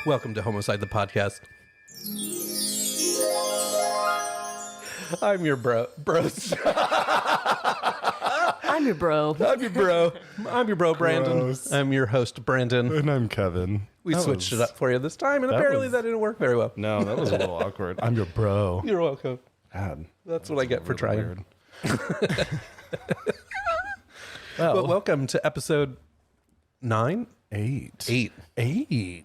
Welcome to Homocide, the podcast. I'm your bros. I'm your bro. I'm your bro, Brandon. Gross. I'm your host, Brandon. And I'm Kevin. We switched it up for you this time, and apparently that didn't work very well. No, that was a little awkward. I'm your bro. You're welcome. God, That's what I get for trying. weird. Well, welcome to episode 9? 8. 8. I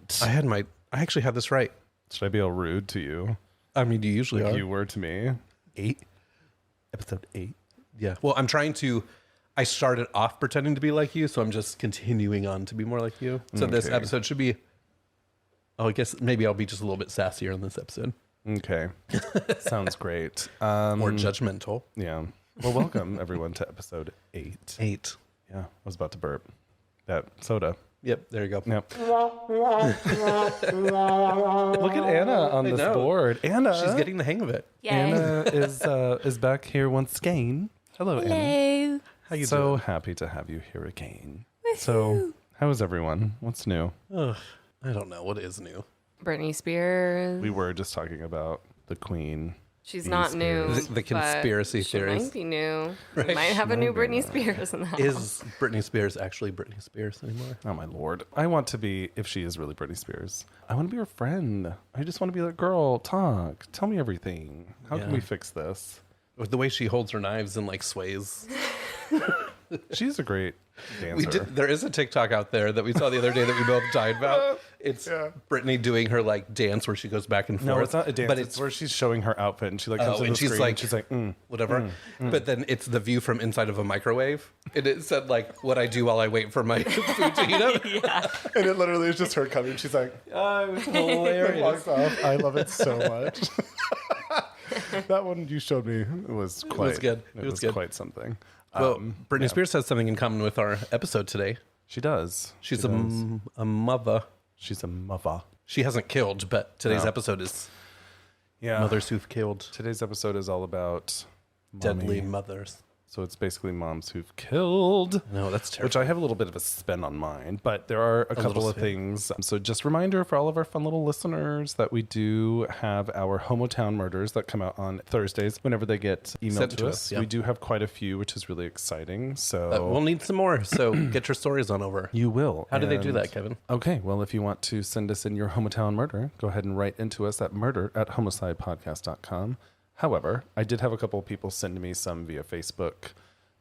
actually had this right. Should I be all rude to you? I mean, you usually Like are. you were to me. 8? Episode 8. Yeah. Well, I started off pretending to be like you, so I'm just continuing on to be more like you. So this Okay. episode should be, I guess maybe I'll be just a little bit sassier in this episode. Okay. Sounds great. More judgmental. Yeah. Well, welcome everyone to episode 8. 8. Yeah. I was about to burp. That soda. Yep, there you go. Yep. Look at Anna on this know. board. Anna. She's getting the hang of it. Yay. Anna is back here once again. Hello, Anna. Hello. How you So doing? happy to have you here again. So, how is everyone? What's new? Ugh, I don't know. What is new? Britney Spears. We were just talking about the Queen. She's not new. The conspiracy but theories. She might be new. Right. We might have a new Maybe Britney not. Spears in the house. Is Britney Spears actually Britney Spears anymore? Oh my lord. I want to be, if she is really Britney Spears, I want to be her friend. I just want to be like, girl, talk. Tell me everything. How can Yeah. we fix this? With the way she holds her knives and like sways. She's a great dancer. There is a TikTok out there that we saw the other day that we both died about. It's Yeah. Britney doing her like dance where she goes back and forth. No, it's not a dance. but It's where she's showing her outfit and she like comes Oh, to and the she's screen like- and she's like, whatever. But then it's the view from inside of a microwave. And it said like what I do while I wait for my food to heat up. and it literally is just her coming. She's like, Oh, it was like, hilarious. walks off. I love it so much. That one you showed me was quite good. It was was good. quite something. Well, Britney Spears has something in common with our episode today. She does. She's She does. a mother. She's a mother. She hasn't killed, but today's No. episode is Yeah. mothers who've killed. Today's episode is all about Deadly mommy. mothers. So it's basically moms who've killed. No, that's terrible. Which I have a little bit of a spin on mine, but there are a couple little of spin. things. So just reminder for all of our fun little listeners that we do have our Homotown murders that come out on Thursdays whenever they get emailed Sent to to us. us, yeah. We do have quite a few, which is really exciting. So We'll need some more, so get your stories on over. you will. How do they do And- that, Kevin? Okay, well, if you want to send us in your Hometown murder, go ahead and write into us at murder@homocidepodcast.com. However, I did have a couple of people send me some via Facebook,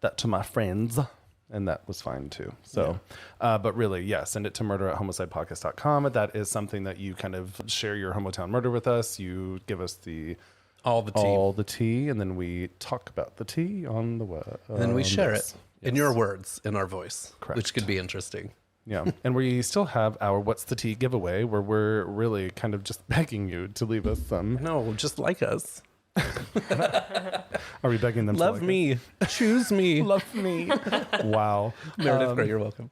that to my friends, and that was fine too. So, but really, yeah, send it to murder@homocidepodcast.com. That is something that you kind of share your Hometown murder with us. You give us All the tea. all the tea, and then we talk about the tea on the web. Then we share it in your words, in our voice, Correct. which could be interesting. Yeah. And we still have our What's the Tea giveaway where we're really kind of just begging you to leave us some. No, just like us. Are we begging them Love to like me. Choose me. us? Love me. Wow. Meredith Grey, you're welcome.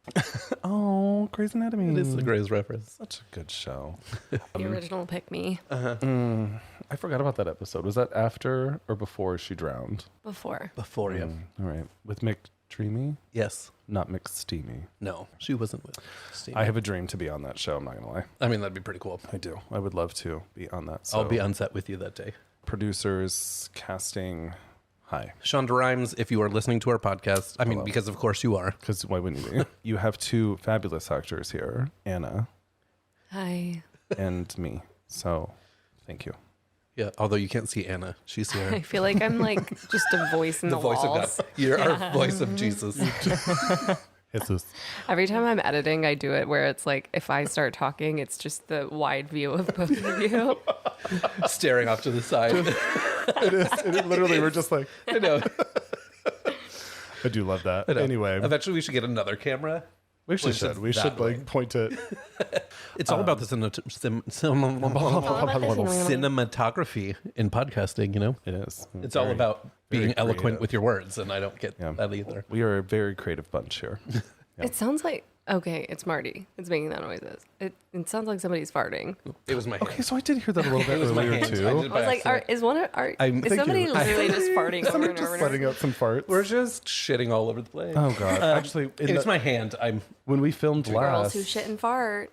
Oh, Grey's Anatomy. It is the Grey's reference. Such a good show. The original Pick Me. I forgot about that episode. Was that after or before she drowned? Before. Before you. All right. With Mick Dreamy? Yes. Not Mick Steamy. No, she wasn't with Steve. I have a dream to be on that show. I'm not going to lie. I mean, that'd be pretty cool. I do. I would love to be on that. So I'll be on set with you that day. producers, casting. Hi. Shonda Rhimes, if you are listening to our podcast, I mean, Hello. because of course you are. Because why wouldn't you be? You have two fabulous actors here, Anna Hi. and me. So, thank you. Yeah, although you can't see Anna. She's I here. feel like I'm like just a voice in the, The voice walls. of God. You're our voice of Jesus. Jesus. Every time I'm editing, I do it where it's like if I start talking, it's just the wide view of both of you. Staring off to the side. It is. It literally, we're just like, I know. I do love that. I know. Anyway, Eventually we should get another camera. we Which should. is We should that way. like point it. It's all about the cinematography in podcasting, you know? It is. It's all about being very eloquent creative. with your words, and I don't get Yeah. that either. We are a very creative bunch here. Yeah. It sounds like okay, it's Marty. It's making that noises. It sounds like somebody's farting. It was my hand. Okay, so I did hear that a little bit It was my earlier hand. too. I did I was like, accident. is one of are I'm- is Thank somebody you. literally just farting over Somebody and just over? letting out some farts. We're just shitting all over the place. Oh god! Actually, It's my hand. I'm when we filmed Girls last, who shit and fart.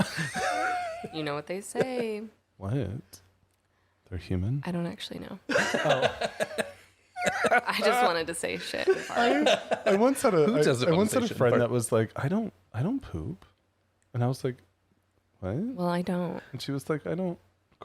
You know what they say. What? They're human? I don't actually know. I just wanted to say shit. in part. I once had a doesn't I want once to had say a shit friend part? that was like, I don't poop. And I was like, what? Well, I don't. And she was like, I don't.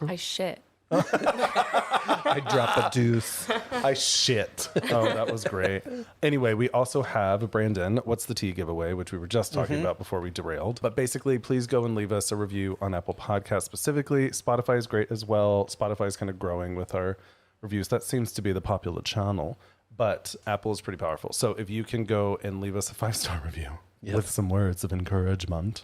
I shit. I drop a deuce. I shit. Oh, that was great. Anyway, we also have Brandon, What's the Tea giveaway, which we were just talking about before we derailed. But basically, please go and leave us a review on Apple Podcasts specifically. Spotify is great as well. Spotify is kind of growing with our reviews. That seems to be the popular channel. But Apple is pretty powerful. So if you can go and leave us a 5-star review with some words of encouragement.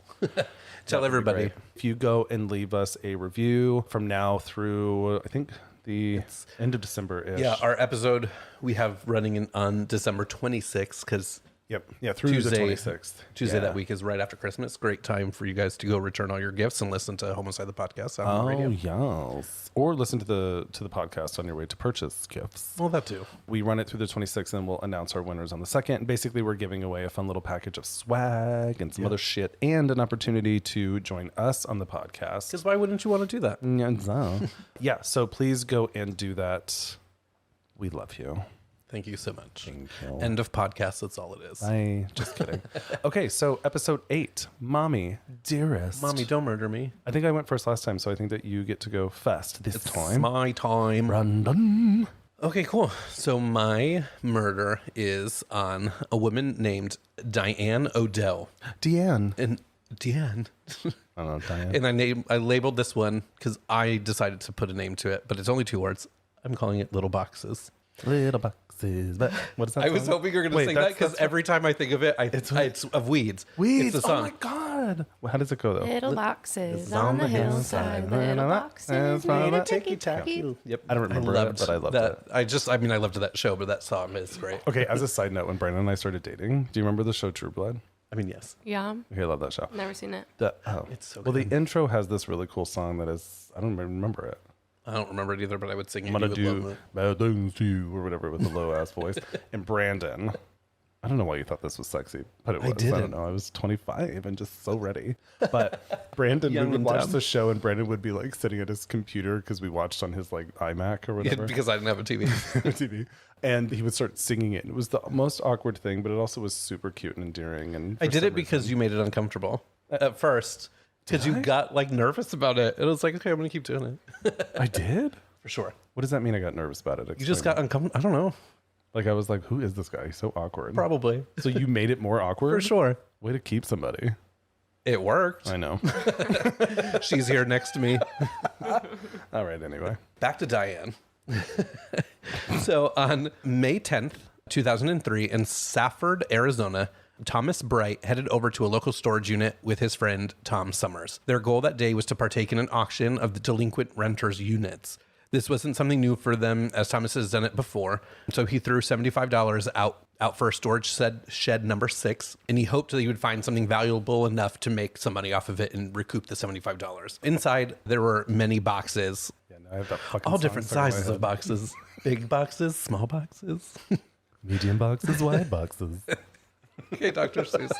Tell everybody. Great. If you go and leave us a review from now through, I think, the end of December-ish. Yeah, our episode we have running on December 26th because Yeah, through the 26th. Tuesday Yeah. that week is right after Christmas. Great time for you guys to go return all your gifts and listen to Homocide the podcast on the radio. Oh, yes. Or listen to the podcast on your way to purchase gifts. Well, that too. We run it through the 26th and we'll announce our winners on the 2nd. Basically, we're giving away a fun little package of swag and some other shit and an opportunity to join us on the podcast. Because why wouldn't you want to do that? Yeah, so please go and do that. We love you. Thank you so much. Thank you. End of podcast. That's all it is. Bye. Just kidding. Okay, so episode 8, Mommy, Dearest. Mommy, don't murder me. I think I went first last time, so I think that you get to go first this It's time. my time. Brandon. Okay, cool. So my murder is on a woman named Diane O'Dell. Deanne. And Diane. I don't know, Diane. And I labeled this one because I decided to put a name to it, but it's only 2 words. I'm calling it Little Boxes. Little boxes. But what is that? I was song? hoping you were going to Wait, sing that because every time I think of it, it's of weeds. Weeds. It's the Oh song. my god. Well, how does it go though? Little boxes It's on the hillside. Little boxes made of ticky-tacky. Yep. I don't remember it, but I loved that. it. I loved that show, but that song is great. Okay, as a side note, when Brandon and I started dating, do you remember the show True Blood? I mean, yes. Yeah. Okay, I love that show. Never seen it. It's so well, good. the intro has this really cool song that is, I don't remember it. I don't remember it either, but I would sing it. I'm gonna You would love do it. bad things to you or whatever with the low ass voice. And Brandon, I don't know why you thought this was sexy, but it was. I didn't. don't know. I was 25 and just so ready. But Brandon, we Young would and watch dumb. the show, and Brandon would be like sitting at his computer because we watched on his like iMac or whatever Because I didn't have a TV. TV, and he would start singing it. It was the most awkward thing, but it also was super cute and endearing. And I for did some it because you made it uncomfortable at first. Because Did you I? got like nervous about it. And it was like, okay, I'm going to keep doing it. reason- I did. For sure. What does that mean? I got nervous about it. You just got uncomfortable. I don't know. like I was like, who is this guy? He's so awkward. Probably. So you made it more awkward For sure. Way to keep somebody. It worked. I know. She's here next to me. All right. Anyway. Back to Diane. So on May 10th, 2003, in Safford, Arizona, Thomas Bright headed over to a local storage unit with his friend Tom Summers. Their goal that day was to partake in an auction of the delinquent renters' units. This wasn't something new for them, as Thomas has done it before. So he threw $75 out for a storage shed number 6, and he hoped that he would find something valuable enough to make some money off of it and recoup the $75. Inside, there were many boxes, Yeah. No, I have that fucking all song different stuck in my sizes head. of boxes. Big boxes, small boxes. Medium boxes, wide boxes. Okay, Dr. Seuss.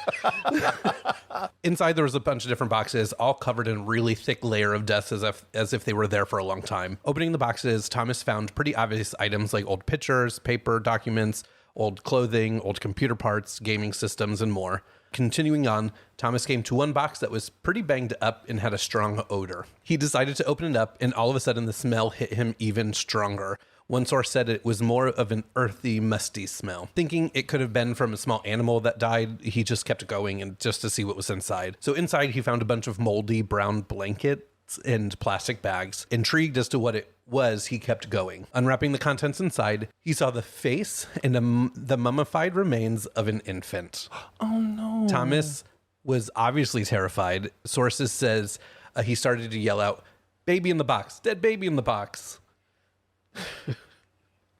Inside, there was a bunch of different boxes, all covered in a really thick layer of dust as if they were there for a long time. Opening the boxes, Thomas found pretty obvious items like old pictures, paper, documents, old clothing, old computer parts, gaming systems, and more. Continuing on, Thomas came to one box that was pretty banged up and had a strong odor. He decided to open it up, and all of a sudden the smell hit him even stronger. One source said it was more of an earthy, musty smell. Thinking it could have been from a small animal that died, he just kept going and just to see what was inside. So inside, he found a bunch of moldy brown blankets and plastic bags. Intrigued as to what it was, he kept going. Unwrapping the contents inside, he saw the face and the mummified remains of an infant. Oh no. Thomas was obviously terrified. Sources says he started to yell out, "Baby in the box, dead baby in the box."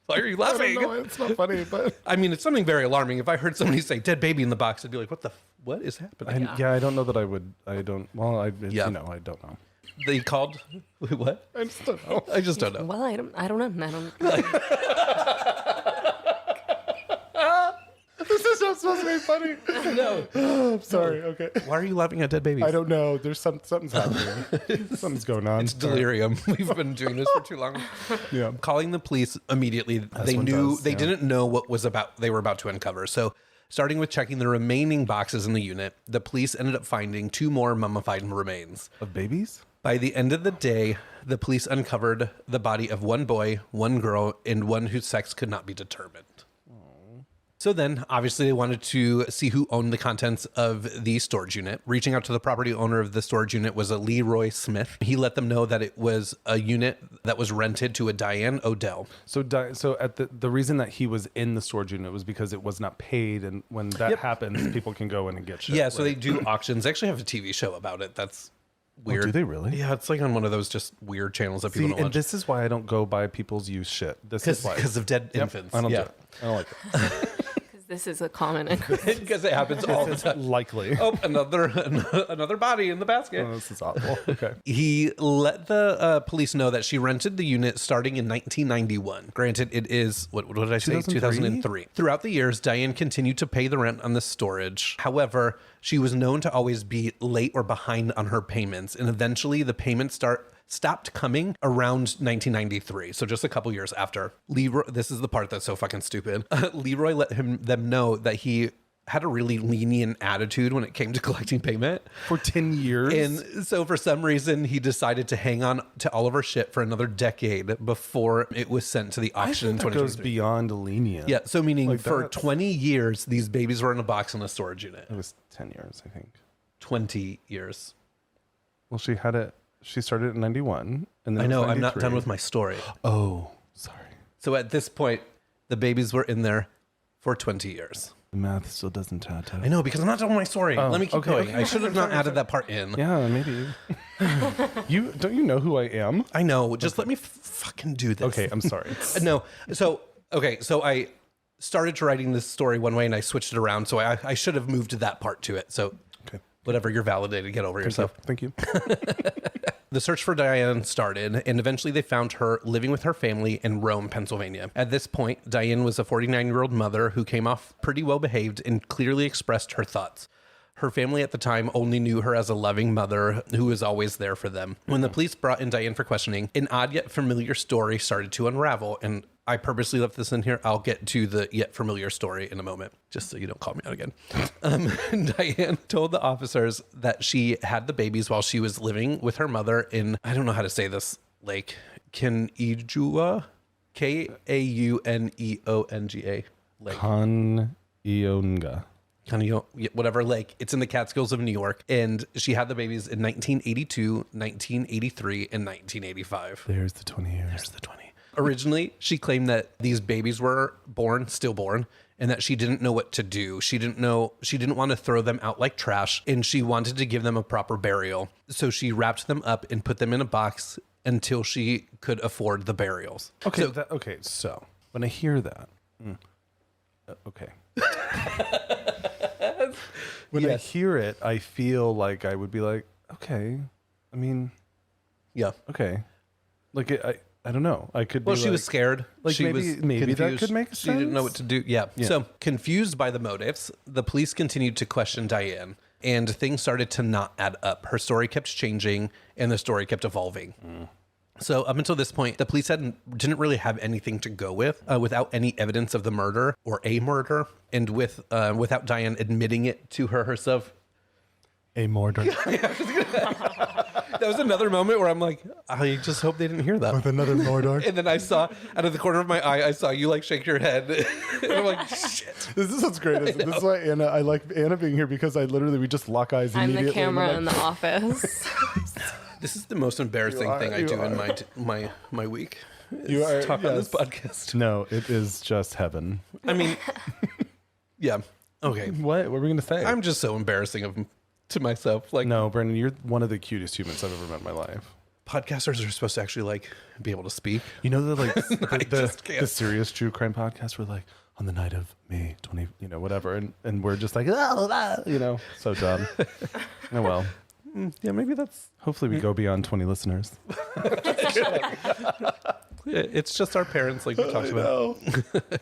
Why are you laughing? No, it's not funny, but I mean, it's something very alarming. If I heard somebody say "dead baby in the box," I'd be like, what is happening?" I don't know that I would. I don't. Well, Yeah. you know, I don't know. They called wait, what? I just don't know. I just don't know. Well, I don't know. This is so supposed to be funny. No. I'm sorry. Okay. Why are you laughing at dead babies? I don't know. There's something's happening. Something's going on. It's delirium. We've been doing this for too long. Yeah. Calling the police immediately, they didn't know what they were about to uncover. So starting with checking the remaining boxes in the unit, the police ended up finding 2 more mummified remains. Of babies? By the end of the day, the police uncovered the body of 1 boy, 1 girl, and 1 whose sex could not be determined. So then, obviously, they wanted to see who owned the contents of the storage unit. Reaching out to the property owner of the storage unit was a Leroy Smith. He let them know that it was a unit that was rented to a Diane O'Dell. So at the reason that he was in the storage unit was because it was not paid, and when that happens, people can go in and get shit. Yeah, so they do auctions. They actually have a TV show about it. That's weird. Oh, do they really? Yeah, it's like on one of those just weird channels that people don't and watch. this is why I don't go buy people's used shit. This is why. Because of dead infants. I don't do it. I don't like it. This is a common occurrence. Because it happens all the time. Likely. Oh, another body in the basket. Oh, this is awful. Okay. He let the police know that she rented the unit starting in 1991. Granted, it is, what did I say? 2003. Throughout the years, Diane continued to pay the rent on the storage. However, she was known to always be late or behind on her payments. And eventually the payments stopped coming around 1993. So just a couple years after. Leroy, this is the part that's so fucking stupid. Leroy let them know that he had a really lenient attitude when it came to collecting payment. For 10 years? And so for some reason, he decided to hang on to all of her shit for another decade before it was sent to the auction in 2023. That goes beyond lenient. Yeah, so meaning Like for that's- 20 years, these babies were in a box in a storage unit. It was 10 years, I think. 20 years. Well, she started in 91. And then I it was know, I'm not 93. done with my story. Oh, sorry. So at this point, the babies were in there for 20 years. The math still doesn't add up. I know, because I'm not done with my story. Oh, Let me keep okay, going. okay. I should have not added that part in. Yeah, maybe. Don't you know who I am? I know. Just let me fucking do this. Okay, I'm sorry. No. So I started to writing this story one way and I switched it around. So I should have moved that part to it. So Okay. whatever, you're validated. Get over yourself. Thank you. The search for Diane started, and eventually they found her living with her family in Rome, Pennsylvania. At this point, Diane was a 49-year-old mother who came off pretty well behaved and clearly expressed her thoughts. Her family at the time only knew her as a loving mother who was always there for them. When the police brought in Diane for questioning, an odd yet familiar story started to unravel, and I purposely left this in here. I'll get to the yet familiar story in a moment, just so you don't call me out again. Diane told the officers that she had the babies while she was living with her mother in, I don't know how to say this, Lake Kaunijua, Kauneonga Lake. Kaunijua. Whatever lake. It's in the Catskills of New York. And she had the babies in 1982, 1983, and 1985. There's the 20 years. There's the 20. Originally, she claimed that these babies were stillborn, and that she didn't know what to do. She didn't want to throw them out like trash, and she wanted to give them a proper burial. So she wrapped them up and put them in a box until she could afford the burials. Okay, So, so when I hear that, okay. When I hear it, I feel like I would be like, okay. I mean, yeah. okay. Like I don't know. I could. Well, be she was scared. Like She was maybe that confused. could make She didn't know what sense. to do. Yeah. So confused by the motives, the police continued to question Diane, and things started to not add up. Her story kept changing, and the story kept evolving. So up until this point, the police didn't really have anything to go with without any evidence of the murder or a murder, and without Diane admitting it to herself. a murder That was another moment where I'm like, I just hope they didn't hear that. with another murder. And then I saw out of the corner of my eye, I saw you like shake your head. And I'm like, shit. This is what's great. This is why I like Anna being here, because we just lock eyes I'm immediately. the camera and in the office. This is the most embarrassing thing I do in my week. You are Talk on this podcast. No, it is just heaven. I mean, yeah. Okay. What were we going to say? I'm just so embarrassing to myself. Like, No, Brendan, you're one of the cutest humans I've ever met in my life. podcasters are supposed to actually like be able to speak. You know the just can't. the serious true crime podcast where like on the night of May 20, whatever, and we're just like so dumb. Oh well. Yeah, maybe that's. Hopefully we go beyond 20 listeners. It's just our parents, like we talked about.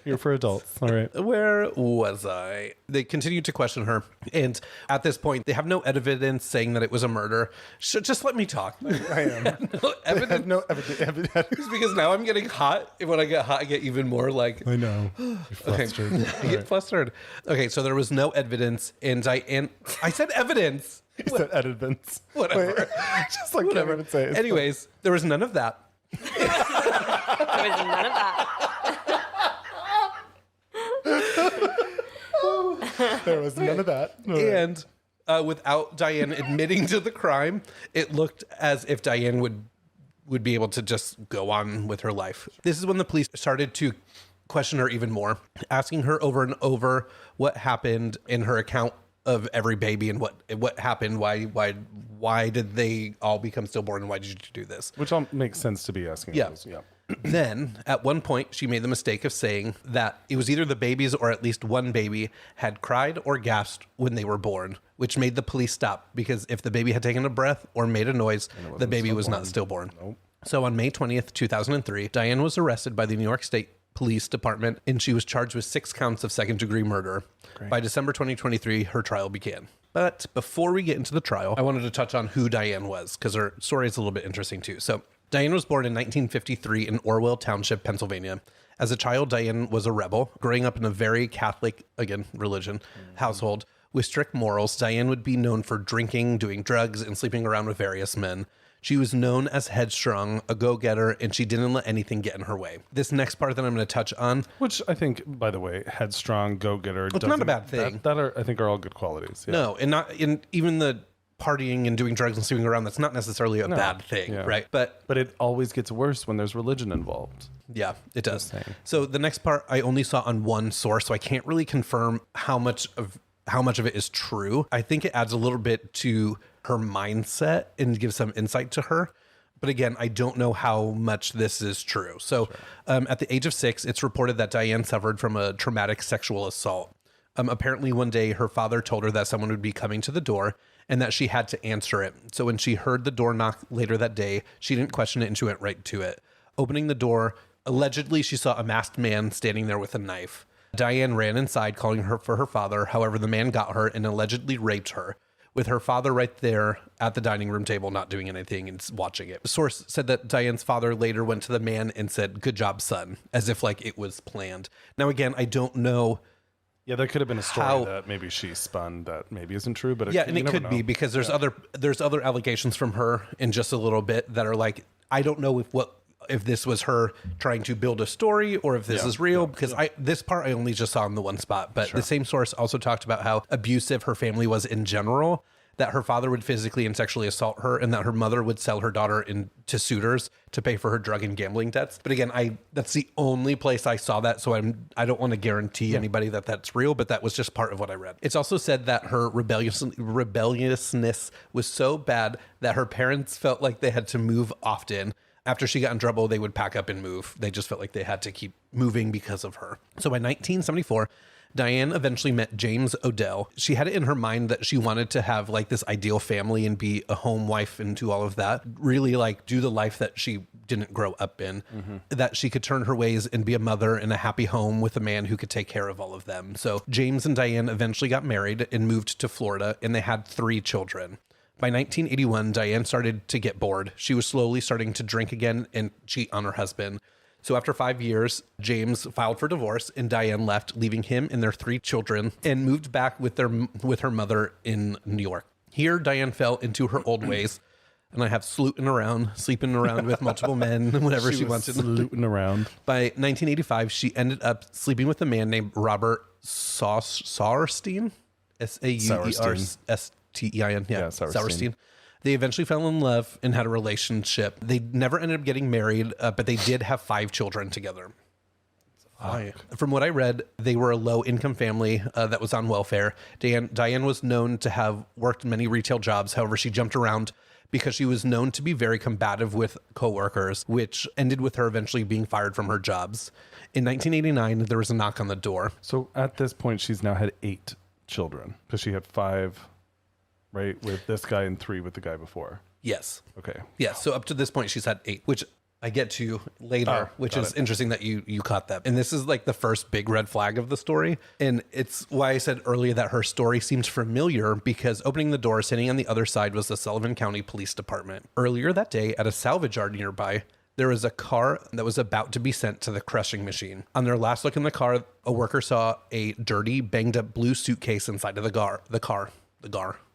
Here for adults. All right. Where was I? They continued to question her. And at this point, they have no evidence saying that it was a murder. Just let me talk. I am. No evidence. have no evidence. Because now I'm getting hot. And when I get hot, I get even more like... I know. You're flustered. I get flustered. Okay, so there was no evidence. And I said evidence. You said evidence. Whatever. Wait, just like Whatever. Kevin would say. Anyways, there was none of that. There was none of that. There was none of that. All right. And without Diane admitting to the crime, it looked as if Diane would be able to just go on with her life. This is when the police started to question her even more, asking her over and over what happened in her account of every baby and what happened. Why did they all become stillborn, and why did you do this? Which all makes sense to be asking. Yeah. Those. Yeah. Then, at one point, she made the mistake of saying that it was either the babies or at least one baby had cried or gasped when they were born, which made the police stop, because if the baby had taken a breath or made a noise, the baby was not stillborn. Nope. So on May 20th, 2003, Diane was arrested by the New York State Police Department, and she was charged with 6 counts of second-degree murder. Great. By December 2023, her trial began. But before we get into the trial, I wanted to touch on who Diane was, because her story is a little bit interesting too. So Diane was born in 1953 in Orwell Township, Pennsylvania. As a child, Diane was a rebel. Growing up in a very Catholic, again, religion, household with strict morals, Diane would be known for drinking, doing drugs, and sleeping around with various men. She was known as headstrong, a go-getter, and she didn't let anything get in her way. This next part that I'm going to touch on... Which I think, by the way, headstrong, go-getter... It's not a bad thing. That are, I think, are all good qualities. Yeah. No, and not in even the partying and doing drugs and sleeping around, that's not necessarily a bad thing, Yeah. right? But it always gets worse when there's religion involved. yeah, it does. saying. So the next part I only saw on one source, so I can't really confirm how much of it is true. I think it adds a little bit to her mindset and gives some insight to her. But again, I don't know how much this is true. So at the age of 6, it's reported that Diane suffered from a traumatic sexual assault. Apparently one day her father told her that someone would be coming to the door and that she had to answer it. So when she heard the door knock later that day, she didn't question it and she went right to it. Opening the door, allegedly she saw a masked man standing there with a knife. Diane ran inside calling her for her father. However, the man got her and allegedly raped her, with her father right there at the dining room table not doing anything and watching it. The source said that Diane's father later went to the man and said, "Good job, son," as if like it was planned. Now, again, I don't know. Yeah, there could have been a story that maybe she spun that maybe isn't true, but Yeah, and it could be because there's other allegations from her in just a little bit that are like, I don't know if this was her trying to build a story or if this is real, because this part I only just saw in the one spot. But the same source also talked about how abusive her family was in general, that her father would physically and sexually assault her, and that her mother would sell her daughter to suitors to pay for her drug and gambling debts. But again, that's the only place I saw that, so I don't want to guarantee anybody that that's real, but that was just part of what I read. It's also said that her rebelliousness was so bad that her parents felt like they had to move often. After she got in trouble, they would pack up and move. They just felt like they had to keep moving because of her. So by 1974, Diane eventually met James O'Dell. She had it in her mind that she wanted to have like this ideal family and be a home wife and do all of that. Really like do the life that she didn't grow up in, that she could turn her ways and be a mother in a happy home with a man who could take care of all of them. So James and Diane eventually got married and moved to Florida, and they had 3 children. By 1981, Diane started to get bored. She was slowly starting to drink again and cheat on her husband. So after 5 years, James filed for divorce and Diane left, leaving him and their 3 children, and moved back with her mother in New York. Here, Diane fell into her old ways, and I have sleeping around with multiple men, whatever she wanted. Slooting around. By 1985, she ended up sleeping with a man named Robert Sauerstein, Sauerstein. Yeah, Sauerstein. They eventually fell in love and had a relationship. They never ended up getting married, but they did have 5 children together. From what I read, they were a low-income family that was on welfare. Diane was known to have worked many retail jobs. However, she jumped around because she was known to be very combative with coworkers, which ended with her eventually being fired from her jobs. In 1989, there was a knock on the door. So at this point, she's now had 8 children because she had 5... right, with this guy and 3 with the guy before. Yes. Okay. Yes. So up to this point, she's had 8, which I get to later, which is interesting that you caught that. And this is like the first big red flag of the story. And it's why I said earlier that her story seems familiar, because opening the door, sitting on the other side, was the Sullivan County Police Department. Earlier that day, at a salvage yard nearby, there was a car that was about to be sent to the crushing machine. On their last look in the car, a worker saw a dirty, banged up blue suitcase inside of the car,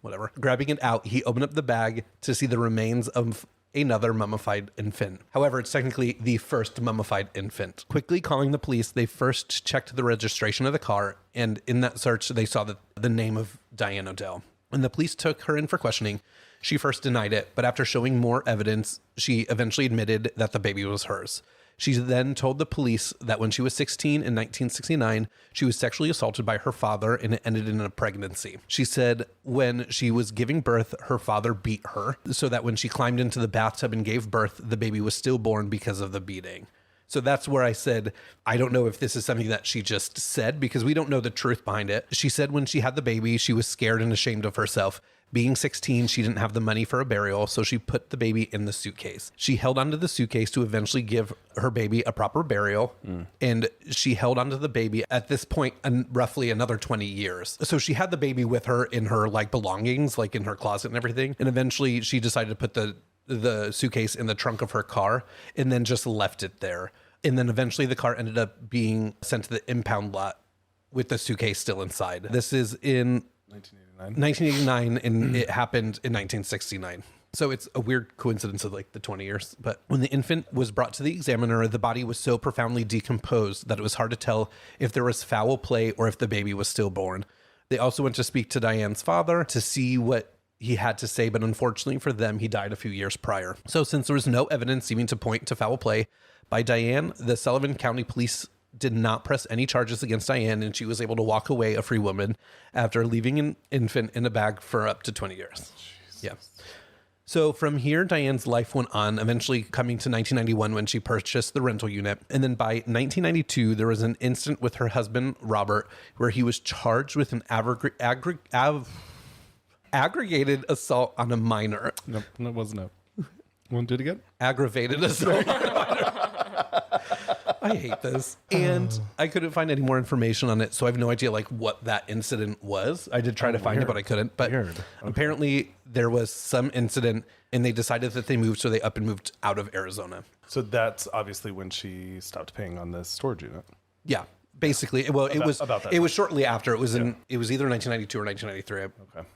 whatever. Grabbing it out, he opened up the bag to see the remains of another mummified infant. However, it's technically the first mummified infant. Quickly calling the police, they first checked the registration of the car, and in that search, they saw the name of Diane O'Dell. When the police took her in for questioning, she first denied it, but after showing more evidence, she eventually admitted that the baby was hers. She then told the police that when she was 16 in 1969, she was sexually assaulted by her father and it ended in a pregnancy. She said when she was giving birth, her father beat her so that when she climbed into the bathtub and gave birth, the baby was stillborn because of the beating. So that's where I said, I don't know if this is something that she just said because we don't know the truth behind it. She said when she had the baby, she was scared and ashamed of herself. Being 16, she didn't have the money for a burial, so she put the baby in the suitcase. She held onto the suitcase to eventually give her baby a proper burial, and she held onto the baby at this point roughly another 20 years. So she had the baby with her in her like belongings, like in her closet and everything, and eventually she decided to put the suitcase in the trunk of her car and then just left it there. And then eventually the car ended up being sent to the impound lot with the suitcase still inside. This is in 1989, and it happened in 1969. So it's a weird coincidence of like the 20 years. But when the infant was brought to the examiner, the body was so profoundly decomposed that it was hard to tell if there was foul play or if the baby was stillborn. They also went to speak to Diane's father to see what he had to say, but unfortunately for them, he died a few years prior. So since there was no evidence seeming to point to foul play by Diane, the Sullivan County Police did not press any charges against Diane, and she was able to walk away a free woman after leaving an infant in a bag for up to 20 years. Jesus. Yeah. So from here, Diane's life went on, eventually coming to 1991 when she purchased the rental unit. And then by 1992, there was an incident with her husband, Robert, where he was charged with an aggravated assault on a minor. No, it wasn't a... Want to do it again? Aggravated assault on a minor. I hate this. And I couldn't find any more information on it, so I have no idea like what that incident was. I did try to find it, but I couldn't. But apparently there was some incident and they decided that they moved, so they up and moved out of Arizona. So that's obviously when she stopped paying on this storage unit. Yeah. Basically, well, it was shortly after. It was either 1992 or 1993. Okay.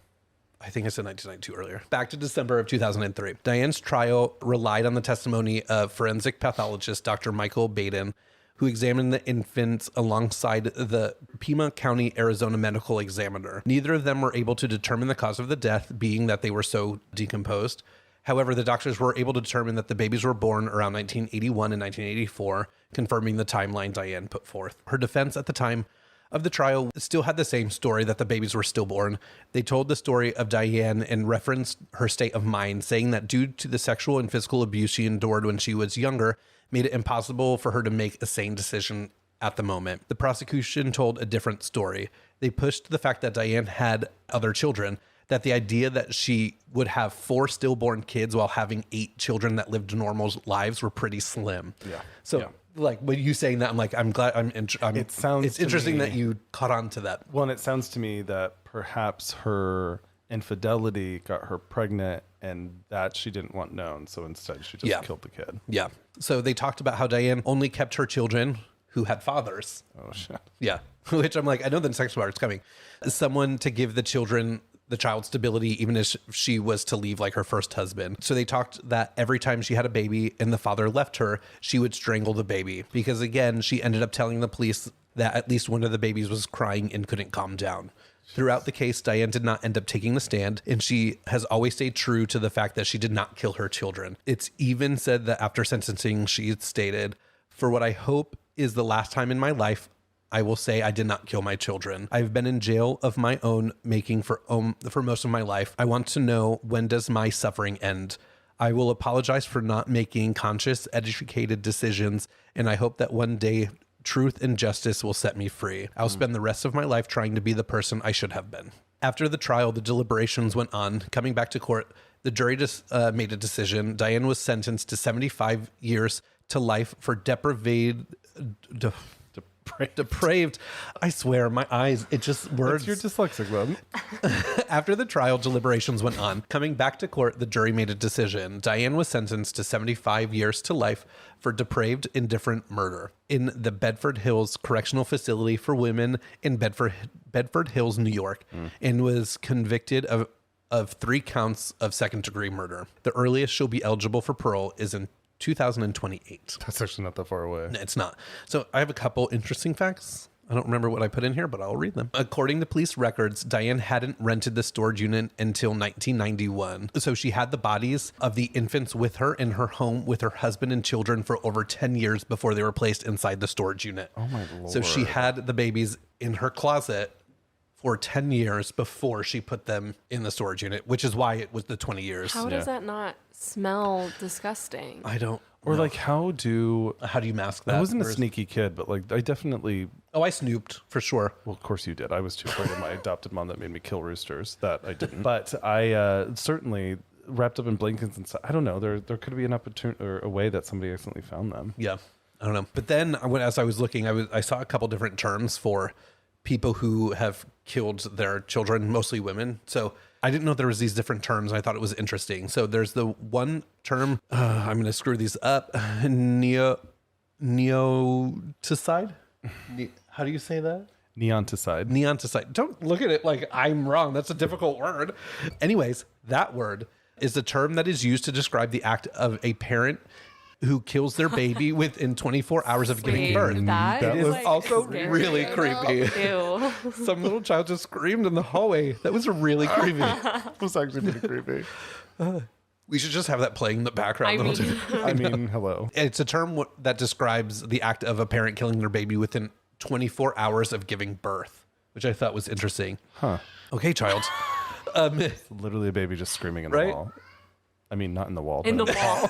I think I said 1992 earlier. Back to December of 2003. Diane's trial relied on the testimony of forensic pathologist Dr. Michael Baden, who examined the infants alongside the Pima County, Arizona medical examiner. Neither of them were able to determine the cause of the death, being that they were so decomposed. However, the doctors were able to determine that the babies were born around 1981 and 1984, confirming the timeline Diane put forth. Her defense at the time of the trial still had the same story, that the babies were stillborn. They told the story of Diane and referenced her state of mind, saying that due to the sexual and physical abuse she endured when she was younger, made it impossible for her to make a sane decision at the moment. The prosecution told a different story. They pushed the fact that Diane had other children, that the idea that she would have 4 stillborn kids while having 8 children that lived normal lives were pretty slim. Yeah. So like when you saying that, I'm like, I'm glad it's interesting that you caught on to that. Well, and it sounds to me that perhaps her infidelity got her pregnant and that she didn't want known. So instead she just killed the kid. Yeah. So they talked about how Diane only kept her children who had fathers. Oh, shit. Yeah. Which I'm like, I know the next part's coming. Someone to give the child stability, even if she was to leave like her first husband. So they talked that every time she had a baby and the father left her, she would strangle the baby. Because again, she ended up telling the police that at least one of the babies was crying and couldn't calm down. Throughout the case, Diane did not end up taking the stand, and she has always stayed true to the fact that she did not kill her children. It's even said that after sentencing, she stated, "For what I hope is the last time in my life, I will say I did not kill my children. I've been in jail of my own making for most of my life. I want to know, when does my suffering end? I will apologize for not making conscious, educated decisions, and I hope that one day truth and justice will set me free. I'll spend the rest of my life trying to be the person I should have been." After the trial, the deliberations went on. Coming back to court, The jury just made a decision. Diane was sentenced to 75 years to life for depraved. I swear, my eyes, it just words. You're dyslexic, man. After the trial deliberations went on, coming back to court, the jury made a decision. Diane was sentenced to 75 years to life for depraved, indifferent murder in the Bedford Hills Correctional Facility for Women in Bedford Hills, New York, and was convicted of 3 counts of second-degree murder. The earliest she'll be eligible for parole is in 2028. That's actually not that far away. It's not. So I have a couple interesting facts. I don't remember what I put in here, but I'll read them. According to police records, Diane hadn't rented the storage unit until 1991. So she had the bodies of the infants with her in her home with her husband and children for over 10 years before they were placed inside the storage unit. Oh my Lord. So she had the babies in her closet for 10 years before she put them in the storage unit, which is why it was the 20 years. How does that not smell disgusting? I don't Or know. like, how do you mask that? I wasn't a sneaky kid, but like I definitely. Oh, I snooped for sure. Well, of course you did. I was too afraid of my adopted mom that made me kill roosters. That I didn't. But I certainly wrapped up in blankets and stuff. I don't know. There could be an opportunity or a way that somebody accidentally found them. Yeah, I don't know. But then as I was looking, I saw a couple different terms for people who have killed their children, mostly women. So I didn't know there was these different terms. I thought it was interesting. So there's the one term, I'm going to screw these up, neoticide. How do you say that? Neonticide. Neonticide. Don't look at it like I'm wrong. That's a difficult word. Anyways, that word is a term that is used to describe the act of a parent who kills their baby within 24 hours of giving birth. That It is like, also scary. really creepy. Ew. Some little child just screamed in the hallway. That was really creepy. It was actually pretty creepy. We should just have that playing in the background. I mean, hello. It's a term that describes the act of a parent killing their baby within 24 hours of giving birth, which I thought was interesting. Huh. Okay, child. Literally a baby just screaming in the Right? wall. I mean, not in the wall. In the but wall.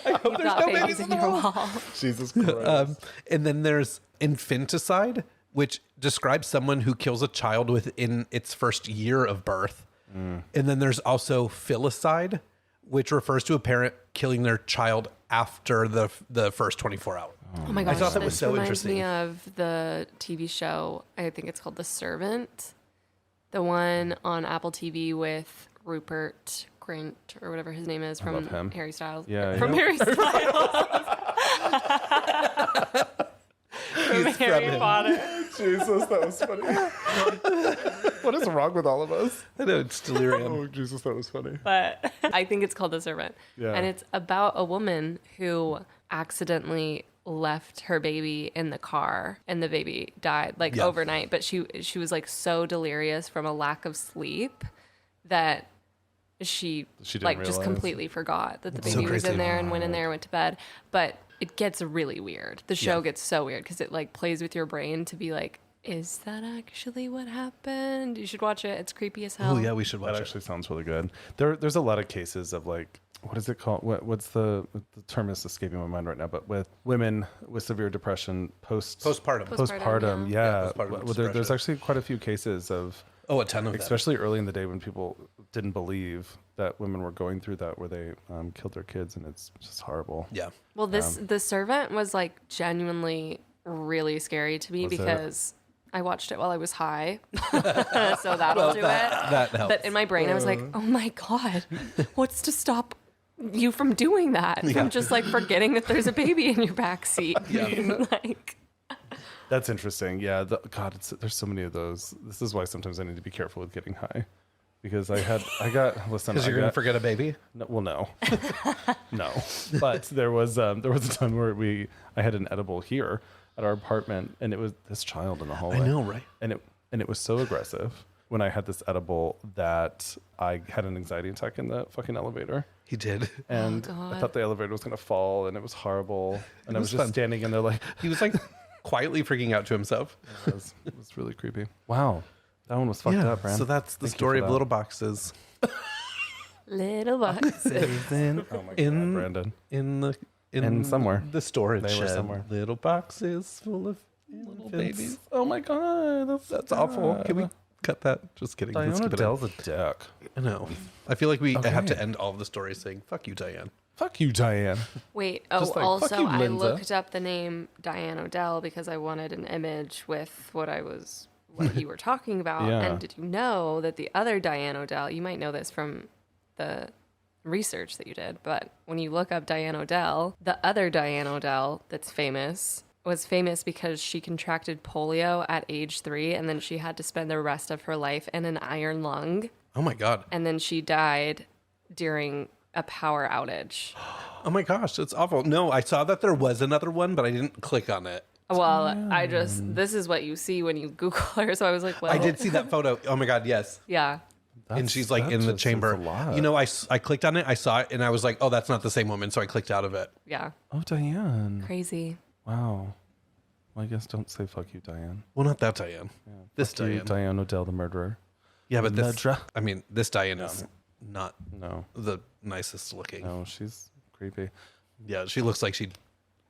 You've got babies in your wall. Jesus Christ. And then there's infanticide, which describes someone who kills a child within its first year of birth. And then there's also filicide, which refers to a parent killing their child after the first 24 hours. Oh my gosh, thought that was so reminds interesting. me of the TV show, I think it's called The Servant. The one on Apple TV with Rupert Grint or whatever his name is from love him. Harry Styles. Yeah, From yeah. Harry Styles. From Harry Potter. Jesus, that was funny. What is wrong with all of us? I know, it's delirium. Oh, Jesus, that was funny. But I think it's called The Servant. Yeah. And it's about a woman who accidentally left her baby in the car and the baby died overnight. But she was like so delirious from a lack of sleep that she didn't like just realize. completely forgot that the So baby was crazy. in there and went in there, went to bed. But it gets really weird. The show gets so weird because it like plays with your brain to be like, is that actually what happened? You should watch it. It's creepy as hell. Oh, yeah, we should watch That it. actually sounds really good. There's a lot of cases of like, what is it called? What's the term is escaping my mind right now? But with women with severe depression, Postpartum. postpartum, Yeah, yeah. postpartum There's depression. actually quite a few cases of, Oh, a ton of them. especially early in the day when people didn't believe that women were going through that, where they killed their kids, and it's just horrible. Yeah. Well, The Servant was like genuinely really scary to me Was it? because I watched it while I was high. So that'll do it. That helps. But in my brain, I was like, oh my God, what's to stop you from doing that? From just like forgetting that there's a baby in your backseat. Like, That's interesting. Yeah. There's so many of those. This is why sometimes I need to be careful with getting high, because listen. Because you're going to forget a baby? No, well, no, no. But there was a time where I had an edible here at our apartment, and it was this child in the hallway. I know, right? And it was so aggressive when I had this edible that I had an anxiety attack in the fucking elevator. He did. And God. I thought the elevator was gonna fall, and it was horrible. And I was was just fun. standing in there like, He was like quietly freaking out to himself. it was really creepy. Wow, that one was fucked up, Bran. So that's the Thank you story for of that. little boxes little boxes. Oh my God, Brandon. in somewhere. the storage They were shed. somewhere. Little boxes full of little babies. Oh my God, That's awful. Can we cut that. Just kidding. Diane Let's keep it in. O'Dell's a dick. I know. I feel like we have to Okay. end all of the stories saying, fuck you, Diane. Fuck you, Diane. Wait, Just like, fuck also you, I Linda. looked up the name Diane O'Dell because I wanted an image with what you were talking about. Yeah. And did you know that the other Diane O'Dell, you might know this from the research that you did, but when you look up Diane O'Dell, the other Diane O'Dell that's famous was famous because she contracted polio at age 3, and then she had to spend the rest of her life in an iron lung, Oh my God. and then she died during a power outage. Oh my gosh, it's awful. No, I saw that there was another one, but I didn't click on it. Well, this is what you see when you Google her, so I was like, well. I did see that photo. Oh my God, yes. Yeah. And she's like in the chamber. A lot. You know, I clicked on it, I saw it, and I was like, oh, that's not the same woman. So I clicked out of it. Yeah. Oh, Diane. Crazy. Wow. Well, I guess don't say fuck you, Diane. Well, not that Diane. This Fuck you, Diane. Diane O'Dell, the murderer. Yeah, but this, Medra. I mean, this Diane is not No. the nicest looking. No, she's creepy. Yeah, she looks like she'd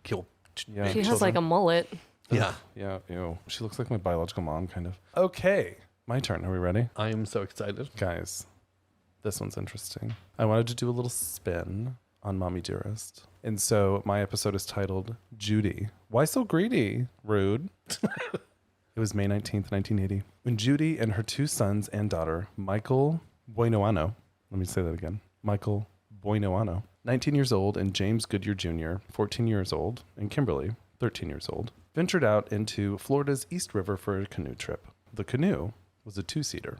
kill. Yeah. She has like a mullet. Yeah. Yeah, ew. She looks like my biological mom, kind of. Okay. My turn. Are we ready? I am so excited. Guys, this one's interesting. I wanted to do a little spin on Mommy Dearest. And so my episode is titled Judy. Why so greedy? Rude. It was May 19th, 1980, when Judy and her 2 sons and daughter, Michael Buenoano, let me say that again, Michael Buenoano, 19 years old, and James Goodyear Jr., 14 years old, and Kimberly, 13 years old, ventured out into Florida's East River for a canoe trip. The canoe was a 2-seater.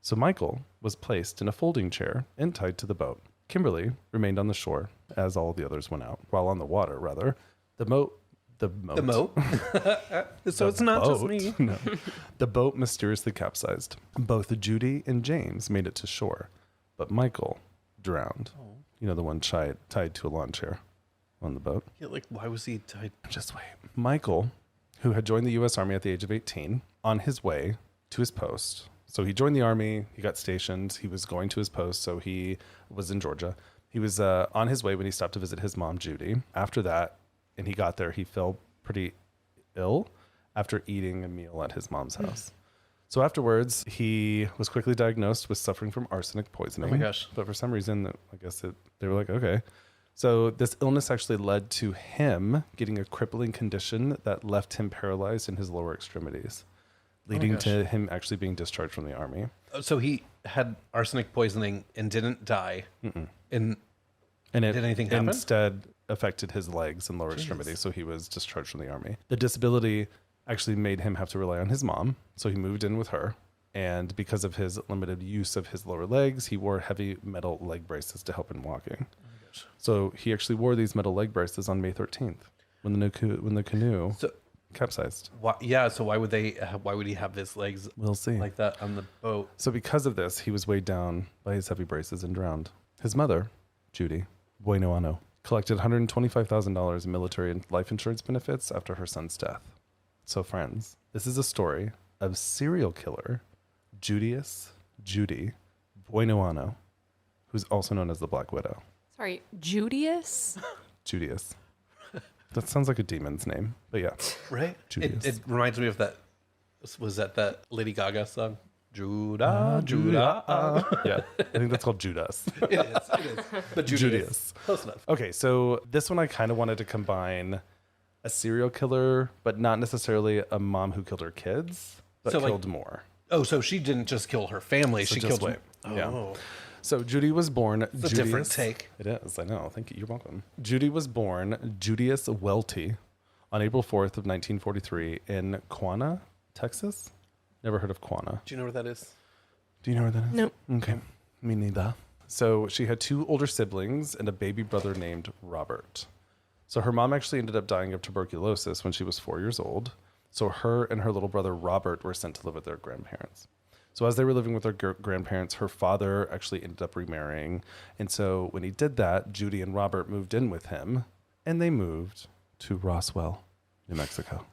So Michael was placed in a folding chair and tied to the boat. Kimberly remained on the shore as all the others went out. While on the water, rather, the moat. So it's not just boat- me. No. The boat mysteriously capsized. Both Judy and James made it to shore, but Michael drowned. You know, the one tied to a lawn chair on the boat. Yeah, like, why was he tied? Just wait. Michael, who had joined the U.S. Army at the age of 18, on his way to his post. So he joined the Army, he got stationed, he was going to his post, so he was in Georgia. He was on his way when he stopped to visit his mom, Judy. After that, and he got there, he fell pretty ill after eating a meal at his mom's house. So afterwards, he was quickly diagnosed with suffering from arsenic poisoning. Oh my gosh. But for some reason, I guess they were like, okay. So this illness actually led to him getting a crippling condition that left him paralyzed in his lower extremities, leading to him actually being discharged from the Army. So he had arsenic poisoning and didn't die. And And it Did anything happen? instead affected his legs and lower extremities, so he was discharged from the Army. The disability actually made him have to rely on his mom, so he moved in with her. And because of his limited use of his lower legs, he wore heavy metal leg braces to help him walking. So he actually wore these metal leg braces on May 13th when the canoe so, capsized. so why would he have his legs We'll see. like that on the boat? So because of this, he was weighed down by his heavy braces and drowned. His mother, Judy Buenoano, collected $125,000 in military and life insurance benefits after her son's death. So friends, this is a story of serial killer Judy Buenoano, who's also known as the Black Widow. Sorry, Judius? Judius. That sounds like a demon's name, but yeah. Right? Judas. It reminds me of that. Was that Lady Gaga song? Judah. Yeah, I think that's called Judas. It is. But Judas. Close enough. Okay, so this one I kind of wanted to combine a serial killer, but not necessarily a mom who killed her kids, but So, like- killed more. Oh, so she didn't just kill her family. So she just killed. wait. Oh, Yeah. So Judy was born. it's a different take. It is. I know. Thank you. You're welcome. Judy was born Judius Welty on April 4th of 1943 in Quanah, Texas. Never heard of Quanah. Do you know where that is? Do you know where that is? Nope. Okay. Me neither. So she had 2 older siblings and a baby brother named Robert. So her mom actually ended up dying of tuberculosis when she was 4 years old. So her and her little brother Robert were sent to live with their grandparents. So as they were living with their grandparents, her father actually ended up remarrying. And so when he did that, Judy and Robert moved in with him, and they moved to Roswell, New Mexico,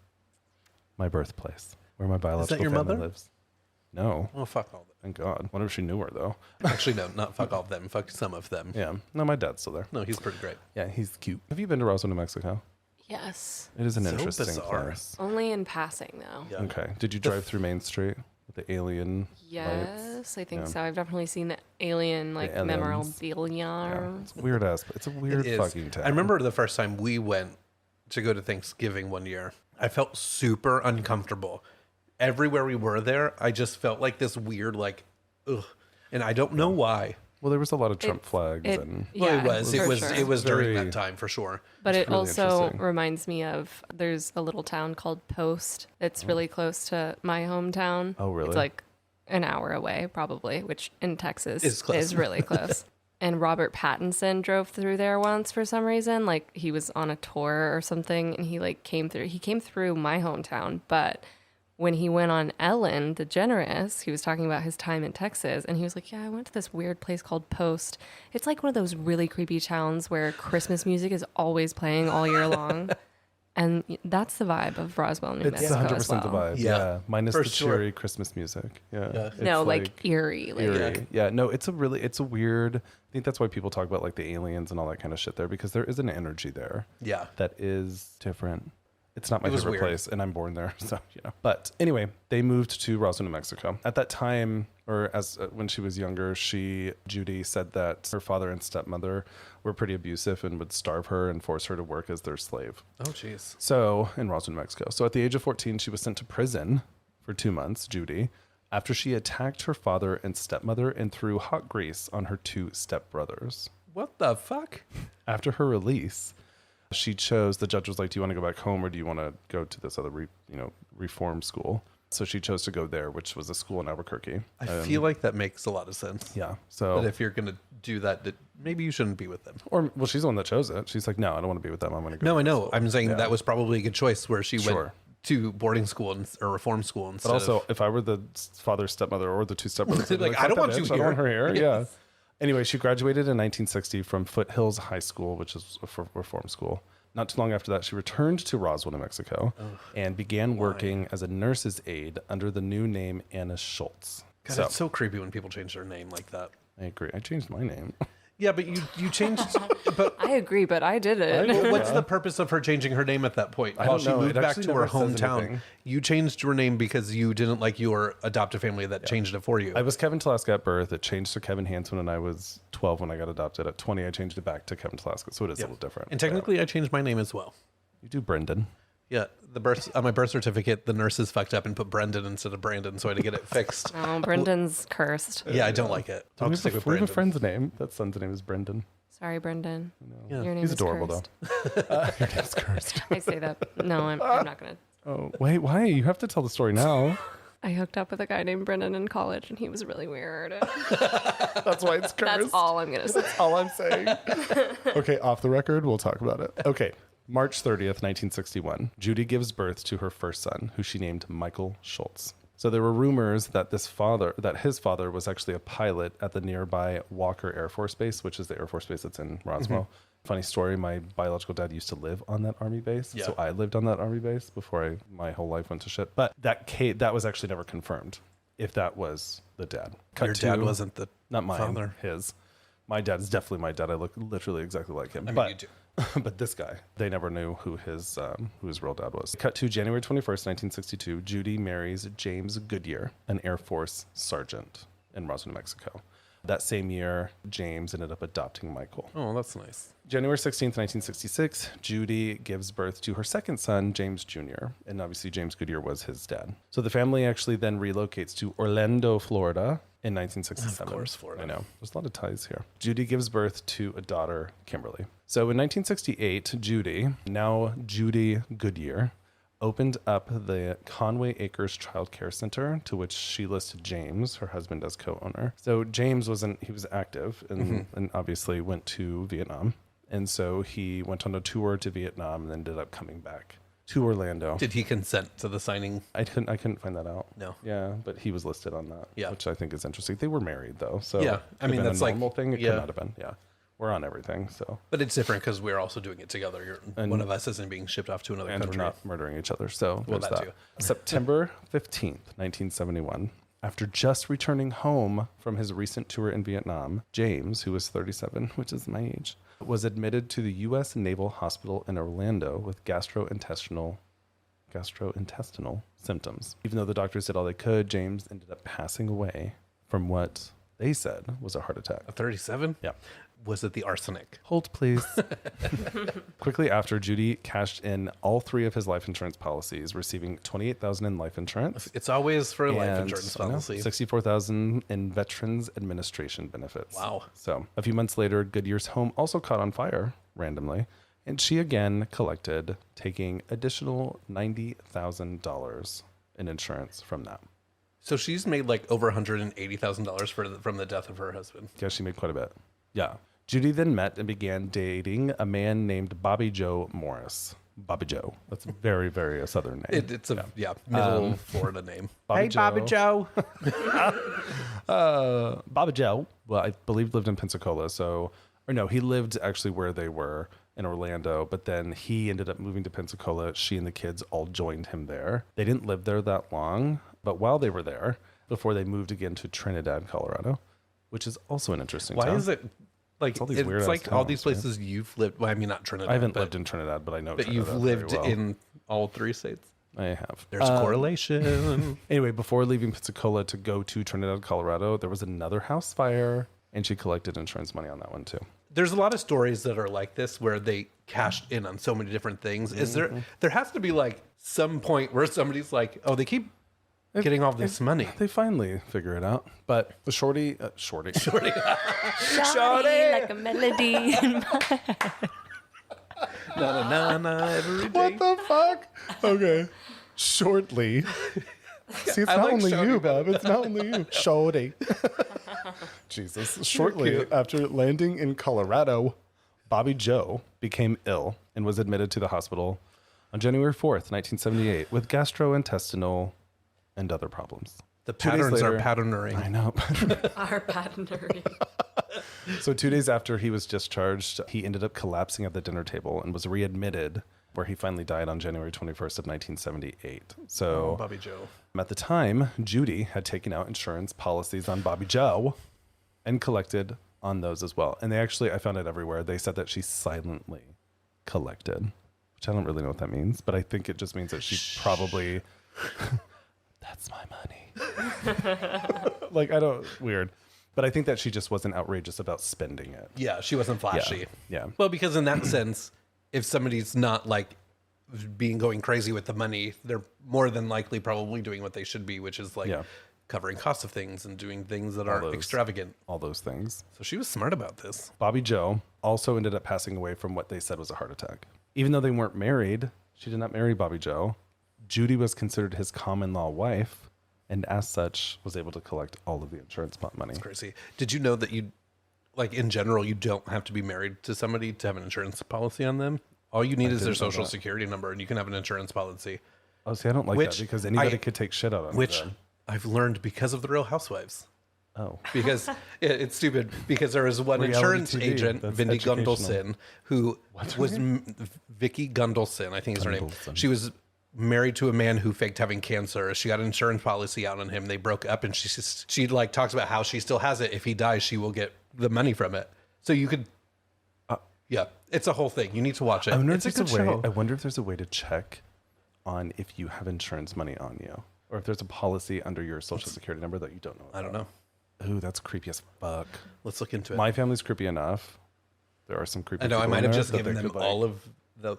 my birthplace, where my biological your family mother? lives. No, Oh, fuck all of them. thank God. Wonder if she knew her, though. Actually, no, not fuck all of them. Fuck some of them. Yeah. No, my dad's still there. No, he's pretty great. Yeah, he's cute. Have you been to Roswell, New Mexico? Yes. It is an So interesting bizarre. place. Only in passing, though. Yeah. Okay. Did you drive through Main Street with The alien Yes, lights. I think Yeah. so. I've definitely seen the alien like aliens. memorabilia. Yeah, it's weird ass, but it's a weird It is. fucking town. I remember the first time we went to go to Thanksgiving one year. I felt super uncomfortable. Everywhere we were there, I just felt like this weird, like, ugh. And I don't know why. Well, there was a lot of Trump flags and Well, Yeah, it was. for It sure. was during Very- that time for sure. But it really also interesting. reminds me of there's a little town called Post. It's really close to my hometown. Oh, really? It's like an hour away, probably, which in Texas Is close. is really close. And Robert Pattinson drove through there once for some reason. Like he was on a tour or something, and he like came through. He came through my hometown, but when he went on Ellen DeGeneres, he was talking about his time in Texas, and he was like, yeah, I went to this weird place called Post. It's like one of those really creepy towns where Christmas music is always playing all year long. And that's the vibe of Roswell, New it's Mexico 100% as well. the vibe. Yeah, Yeah, minus for the sure. cheery Christmas music. Yeah, It's No, like eerie. Like, eerie. Yeah, no, it's a weird. I think that's why people talk about like the aliens and all that kind of shit there, because there is an energy there. Yeah. That is different. It's not my It was favorite weird. place, and I'm born there, so you know. But anyway, they moved to Roswell, New Mexico. At that time, or as when she was younger, Judy said that her father and stepmother were pretty abusive and would starve her and force her to work as their slave. Oh, jeez. So in Roswell, New Mexico. So at the age of 14, she was sent to prison for 2 months, Judy, after she attacked her father and stepmother and threw hot grease on her 2 stepbrothers. What the fuck? After her release, she chose, the judge was like, do you want to go back home or do you want to go to this other reform school? So she chose to go there, which was a school in Albuquerque. I feel like that makes a lot of sense. Yeah. So, But if you're going to do that, maybe you shouldn't be with them. or well, she's the one that chose it. She's like, no, I don't want to be with them. I'm going to go. No, to I this know. school." I'm saying Yeah. that was probably a good choice where she Sure. went to boarding school or reform school instead But also, of... if I were the father, stepmother, or the 2 stepbrothers, I'd be Like, I "Fuck don't that want you bitch. I don't want her here. here." Yeah. Anyway, she graduated in 1960 from Foothills High School, which is a reform school. Not too long after that, she returned to Roswell, New Mexico, and began working as a nurse's aide under the new name Anna Schultz. God, So, it's so creepy when people change their name like that. I agree. I changed my name. Yeah, but you changed... but I agree, but I did it. what's the purpose of her changing her name at that point? I While don't she know. moved It back actually to her never says hometown, anything. you changed your name because you didn't like your adoptive family that changed it for you. I was Kevin Talaska at birth. It changed to Kevin Hansen when I was 12 when I got adopted. At 20, I changed it back to Kevin Talaska. So it is a little different. And technically, I changed my name as well. You do Brendan. Yeah, on my birth certificate, the nurses fucked up and put Brendan instead of Brandon, so I had to get it fixed. Oh, Brendan's cursed. Yeah, I don't like it. I'll we stick with have a Brandon. friend's name. That son's name is Brendan. Sorry, Brendan. Yeah. Your name He's is adorable, cursed. though. Your name's cursed. I say that. No, I'm not going to. Oh, wait, why? You have to tell the story now. I hooked up with a guy named Brendan in college, and he was really weird. That's why it's cursed. That's all I'm going to say. All I'm saying. Okay, off the record, we'll talk about it. Okay, March 30th, 1961, Judy gives birth to her first son, who she named Michael Schultz. So there were rumors that his father was actually a pilot at the nearby Walker Air Force Base, which is the Air Force Base that's in Roswell. Funny story, my biological dad used to live on that Army base. Yeah. So I lived on that Army base before my whole life went to shit. But that was actually never confirmed, if that was the dad. Your dad wasn't the Not mine, father. his. My dad is definitely my dad. I look literally exactly like him. I mean, but you do. but this guy, they never knew who his real dad was. Cut to January 21st, 1962. Judy marries James Goodyear, an Air Force sergeant in Roswell, New Mexico. That same year, James ended up adopting Michael. Oh, that's nice. January 16th, 1966, Judy gives birth to her second son, James Jr., and obviously James Goodyear was his dad. So the family actually then relocates to Orlando, Florida in 1967. Of course, Florida. I know. There's a lot of ties here. Judy gives birth to a daughter, Kimberly. So in 1968, now Judy Goodyear, opened up the Conway Acres Child Care Center, to which she listed James, her husband, as co-owner. So James was active and obviously went to Vietnam. And so he went on a tour to Vietnam and ended up coming back to Orlando. Did he consent to the signing? I couldn't find that out. No. Yeah, but he was listed on that. Yeah. Which I think is interesting. They were married though, so Yeah, I mean, that's a like- normal thing. It yeah. could not have been. Yeah, we're on everything. So But it's different because we're also doing it together. One of us isn't being shipped off to another and country. we're not murdering each other. So Well, there's that that. too. September 15th, 1971. After just returning home from his recent tour in Vietnam, James, who was 37, which is my age, was admitted to the U.S. Naval Hospital in Orlando with gastrointestinal gastrointestinal symptoms. Even though the doctors did all they could, James ended up passing away from what they said was a heart attack. A 37? Yeah. Was it the arsenic? Hold, please. Quickly after, Judy cashed in all 3 of his life insurance policies, receiving $28,000 in life insurance. It's always for a life and, insurance I know, policy. $64,000 in Veterans Administration benefits. Wow. So a few months later, Goodyear's home also caught on fire randomly, and she again collected, taking additional $90,000 in insurance from that. So she's made like over $180,000 from the death of her husband. Yeah, she made quite a bit. Yeah. Judy then met and began dating a man named Bobby Joe Morris. Bobby Joe. That's very, very a Southern name. It's a middle Florida name. Bobby Hey, Joe. Bobby Joe. Bobby Joe, well, I believe lived in Pensacola. He lived actually where they were in Orlando, but then he ended up moving to Pensacola. She and the kids all joined him there. They didn't live there that long, but while they were there, before they moved again to Trinidad, Colorado, which is also an interesting town. Why is it like all these it's weird-ass like all these towns, places you've lived? Well, I mean, not Trinidad. I haven't but, lived in Trinidad, but I know But Trinidad you've very lived well. in all 3 states. I have. There's a correlation. Anyway, before leaving Pensacola to go to Trinidad, Colorado, there was another house fire, and she collected insurance money on that one too. There's a lot of stories that are like this where they cashed in on so many different things. Is there has to be like some point where somebody's like, oh, they keep getting all this money. They finally figure it out. But the shorty. Shawty, like a melody in my head. Na na na every day. What the fuck? Okay. Shortly. See, it's I not like only shorty you, better. Bob. It's not only you. Shorty. Jesus. Shortly cute. after landing in Colorado, Bobby Joe became ill and was admitted to the hospital on January 4th, 1978, with gastrointestinal and other problems. The 2 days patterns are later- patterning. I know. Our patenary. So 2 days after he was discharged, he ended up collapsing at the dinner table and was readmitted, where he finally died on January 21st of 1978. So Bobby Joe. at the time, Judy had taken out insurance policies on Bobby Joe and collected on those as well. And I found it everywhere. They said that she silently collected, which I don't really know what that means, but I think it just means that she probably, that's my money. Weird. But I think that she just wasn't outrageous about spending it. Yeah, she wasn't flashy. Yeah. Well, because in that sense, if somebody's not like going crazy with the money, they're more than likely probably doing what they should be, which is like covering costs of things and doing things that are extravagant. All those things. So she was smart about this. Bobby Joe also ended up passing away from what they said was a heart attack. Even though they weren't married, she did not marry Bobby Joe. Judy was considered his common law wife, and as such was able to collect all of the insurance money. It's crazy. Did you know that in general, you don't have to be married to somebody to have an insurance policy on them? All you need is their social security number, and you can have an insurance policy. Oh, see, I don't like that because anybody could take shit out of Which them. I've learned because of the Real Housewives. Oh. Because it's stupid. Because there was one Reality insurance TV. agent, That's Vindy educational. Gundelson, who was Vicky Gundelson, I think is her name. She was married to a man who faked having cancer. She got an insurance policy out on him. They broke up, and she like talks about how she still has it. If he dies, she will get the money from it. So you could, yeah, it's a whole thing. You need to watch it. It's a good show. I wonder if there's a way to check on if you have insurance money on you, or if there's a policy under your social security number that you don't know about. I don't know. Ooh, that's creepy as fuck. Let's look into it. My family's creepy enough. There are some creepy. I know. I people might in have there just that given they them could, like- all of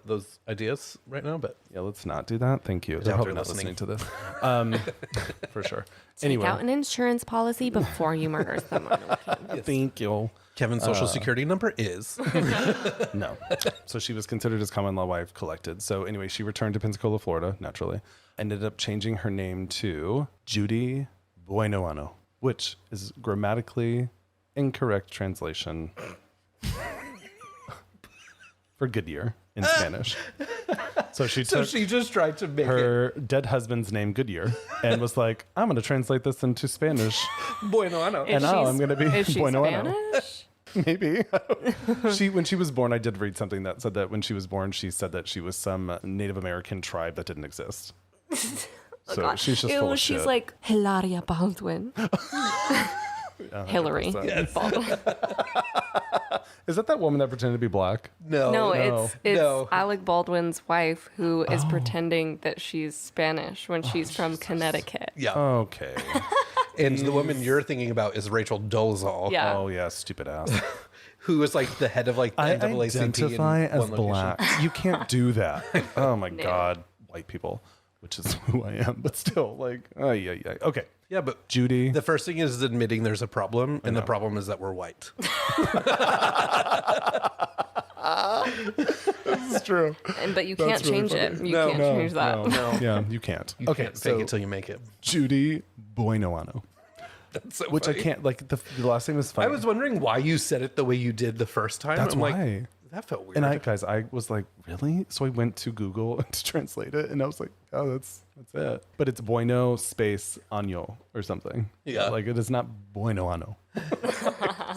those ideas right now, but Yeah, let's not do that. Thank you. They're doubt probably they're not listening listening. to this. For sure. Take out an insurance policy before you murder someone. Thank you. Kevin's social security number is. No. So she was considered his common law wife, collected. So anyway, she returned to Pensacola, Florida, naturally. Ended up changing her name to Judy Buenoano, which is grammatically incorrect translation for Goodyear in Spanish. So she So took she just tried to make her dead husband's name, Goodyear, and was like, I'm going to translate this into Spanish. it Buenoano. And now I'm going to be Is she Buenoano. Spanish? Maybe. When she was born, I did read something that said that when she was born, she said that she was some Native American tribe that didn't exist. So she's just full of She's shit. like Hilaria Baldwin. Hillary 100%. Baldwin. Is that woman that pretended to be black? No, no. it's No. Alec Baldwin's wife who is pretending that she's Spanish when she's from Connecticut. Yeah. Okay. And the woman you're thinking about is Rachel Dolezal. Yeah. Oh yeah, stupid ass. Who is like the head of like the I NAACP identify in as one location. black. You can't do that. Oh my God, white people, which is who I am, but still, like, oh yeah. Okay, Yeah, but Judy. the first thing is admitting there's a problem, and the problem is that we're white. This is true. But you can't really change it. funny. You can't change that. No. Yeah, you can't. You Okay, can't so fake it till you make it. Judy Buenoano, That's so which funny. I can't like. The last name was funny. I was wondering why you said it the way you did the first time. That's I'm like, why. that felt weird. And I was like, really? So I went to Google to translate it, and I was like, oh, that's it. But it's Bueno space Año or something. Yeah. Like it is not Buenoano.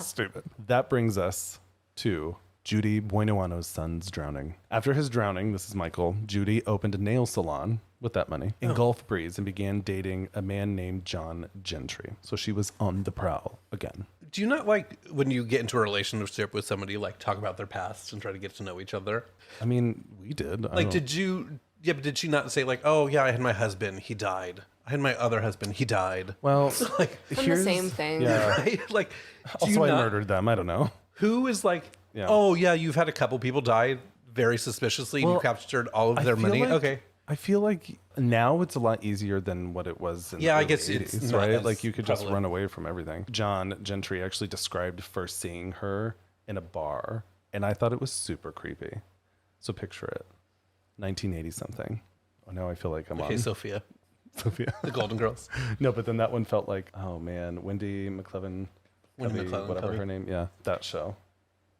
Stupid. That brings us to Judy Buenoano's son's drowning. After his drowning, this is Michael, Judy opened a nail salon with that money in Gulf Breeze and began dating a man named John Gentry. So she was on the prowl again. Do you not like when you get into a relationship with somebody, like talk about their past and try to get to know each other? I mean, we did. Like, but did she not say like, oh yeah, I had my husband, he died. I had my other husband, he died. Well, Like, From the same thing. Yeah. right? Like, do Also, you I not- murdered them. I don't know. Who is like, Yeah. oh yeah, you've had a couple people die very suspiciously, and Well, you captured all of I their feel money. like- Okay. I feel like now it's a lot easier than what it was in Yeah, the I early guess it's 80s, not right? as Like you could just prevalent. run away from everything. John Gentry actually described first seeing her in a bar, and I thought it was super creepy. So picture it. 1980 something. Oh, now I feel like I'm Okay, on Sophia, Sophia. the Golden Girls. No, but then that one felt like, oh man, Wendy McClellan, Wendy McClellan whatever Covey. her name. Yeah, that show.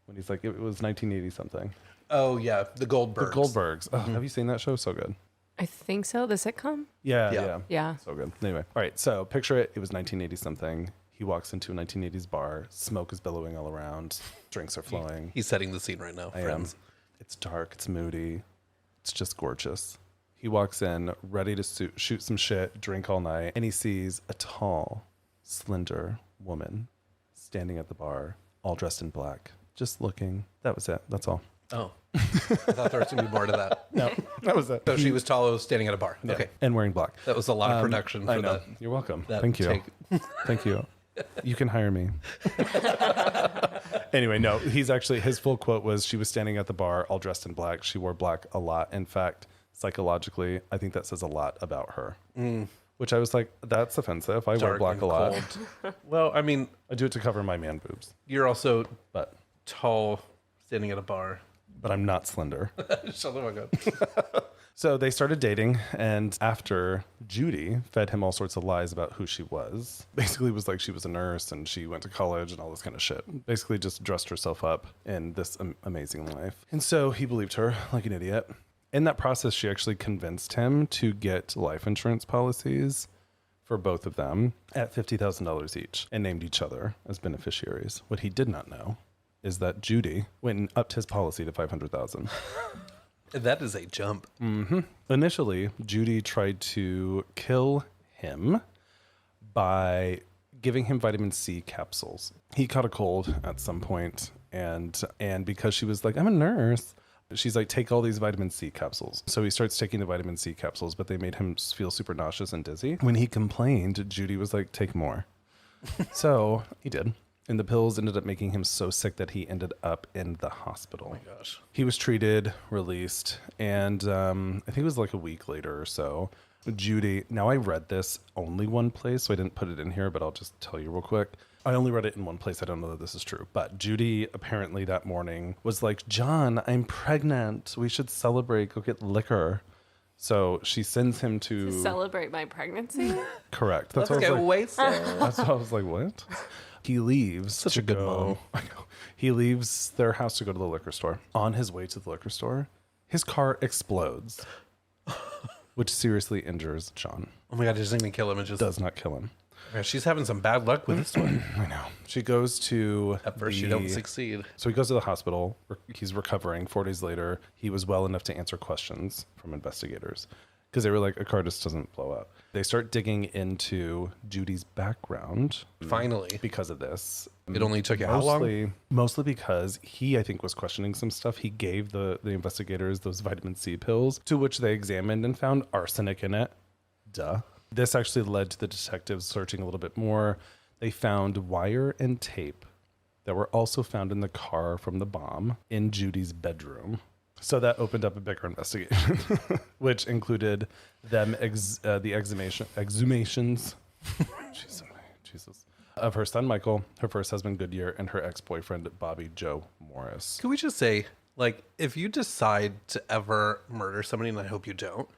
When he's like, it was 1980 something. Oh yeah, the Goldbergs. The Goldbergs. Oh, have you seen that show? So good. I think so. The sitcom? Yeah, Yeah. yeah. Yeah. So good. Anyway, all right. So picture it. It was 1980 something. He walks into a 1980s bar. Smoke is billowing all around. Drinks are flowing. He's setting the scene right now, I am. friends. It's dark. It's moody. It's just gorgeous. He walks in, ready to shoot some shit, drink all night, and he sees a tall, slender woman standing at the bar, all dressed in black, just looking. That was it. That's all. Oh, I thought there was gonna be more to that. No, that was it. So she was tall, standing at a bar. Yeah. Okay, And wearing black. that was a lot of production I for know. that. You're welcome. that Thank you. take. Thank you. You can hire me. Anyway, no, his full quote was, she was standing at the bar all dressed in black. She wore black a lot. In fact, psychologically, I think that says a lot about her. Which I was like, that's offensive. I wear Dark black and a lot. cold. Well, I mean, I do it to cover my man boobs, you're also but tall, standing at a bar. I'm not slender. Shut the fuck up. So they started dating, and after Judy fed him all sorts of lies about who she was, basically was like she was a nurse and she went to college and all this kind of shit. Basically just dressed herself up in this amazing life. And so he believed her like an idiot. In that process, she actually convinced him to get life insurance policies for both of them at $50,000 each and named each other as beneficiaries. What he did not know is that Judy went and upped his policy to $500,000. That is a jump. Initially, Judy tried to kill him by giving him vitamin C capsules. He caught a cold at some point, and because she was like, I'm a nurse, she's like, take all these vitamin C capsules. So he starts taking the vitamin C capsules, but they made him feel super nauseous and dizzy. When he complained, Judy was like, take more. So he did. And the pills ended up making him so sick that he ended up in the hospital. Oh my gosh. He was treated, released, and I think it was like a week later or so. Judy, now I read this only one place, so I didn't put it in here, but I'll just tell you real quick. I only read it in one place. I don't know that this is true. But Judy apparently that morning was like, John, I'm pregnant. We should celebrate. Go get liquor. So she sends him to Celebrate my pregnancy? correct. That's Let's what I get was like. wasted. That's what I was like, what? He leaves. Such to a good go- mom. I know. He leaves their house to go to the liquor store. On his way to the liquor store, his car explodes, which seriously injures John. Oh my god, it doesn't even kill him. It just Does not kill him. Yeah, she's having some bad luck with this one. I know. She goes to At first, you don't succeed. So he goes to the hospital. He's recovering. 4 days later, he was well enough to answer questions from investigators. because they were like, a car just doesn't blow up. They start digging into Judy's background. Finally. Because of this. It only took how long? Mostly because he, I think, was questioning some stuff. He gave the investigators those vitamin C pills, to which they examined and found arsenic in it. Duh. This actually led to the detectives searching a little bit more. They found wire and tape that were also found in the car from the bomb in Judy's bedroom. So that opened up a bigger investigation, which included them the exhumations Jesus, of her son Michael, her first husband Goodyear, and her ex-boyfriend Bobby Joe Morris. Can we just say, like, if you decide to ever murder somebody, and I hope you don't,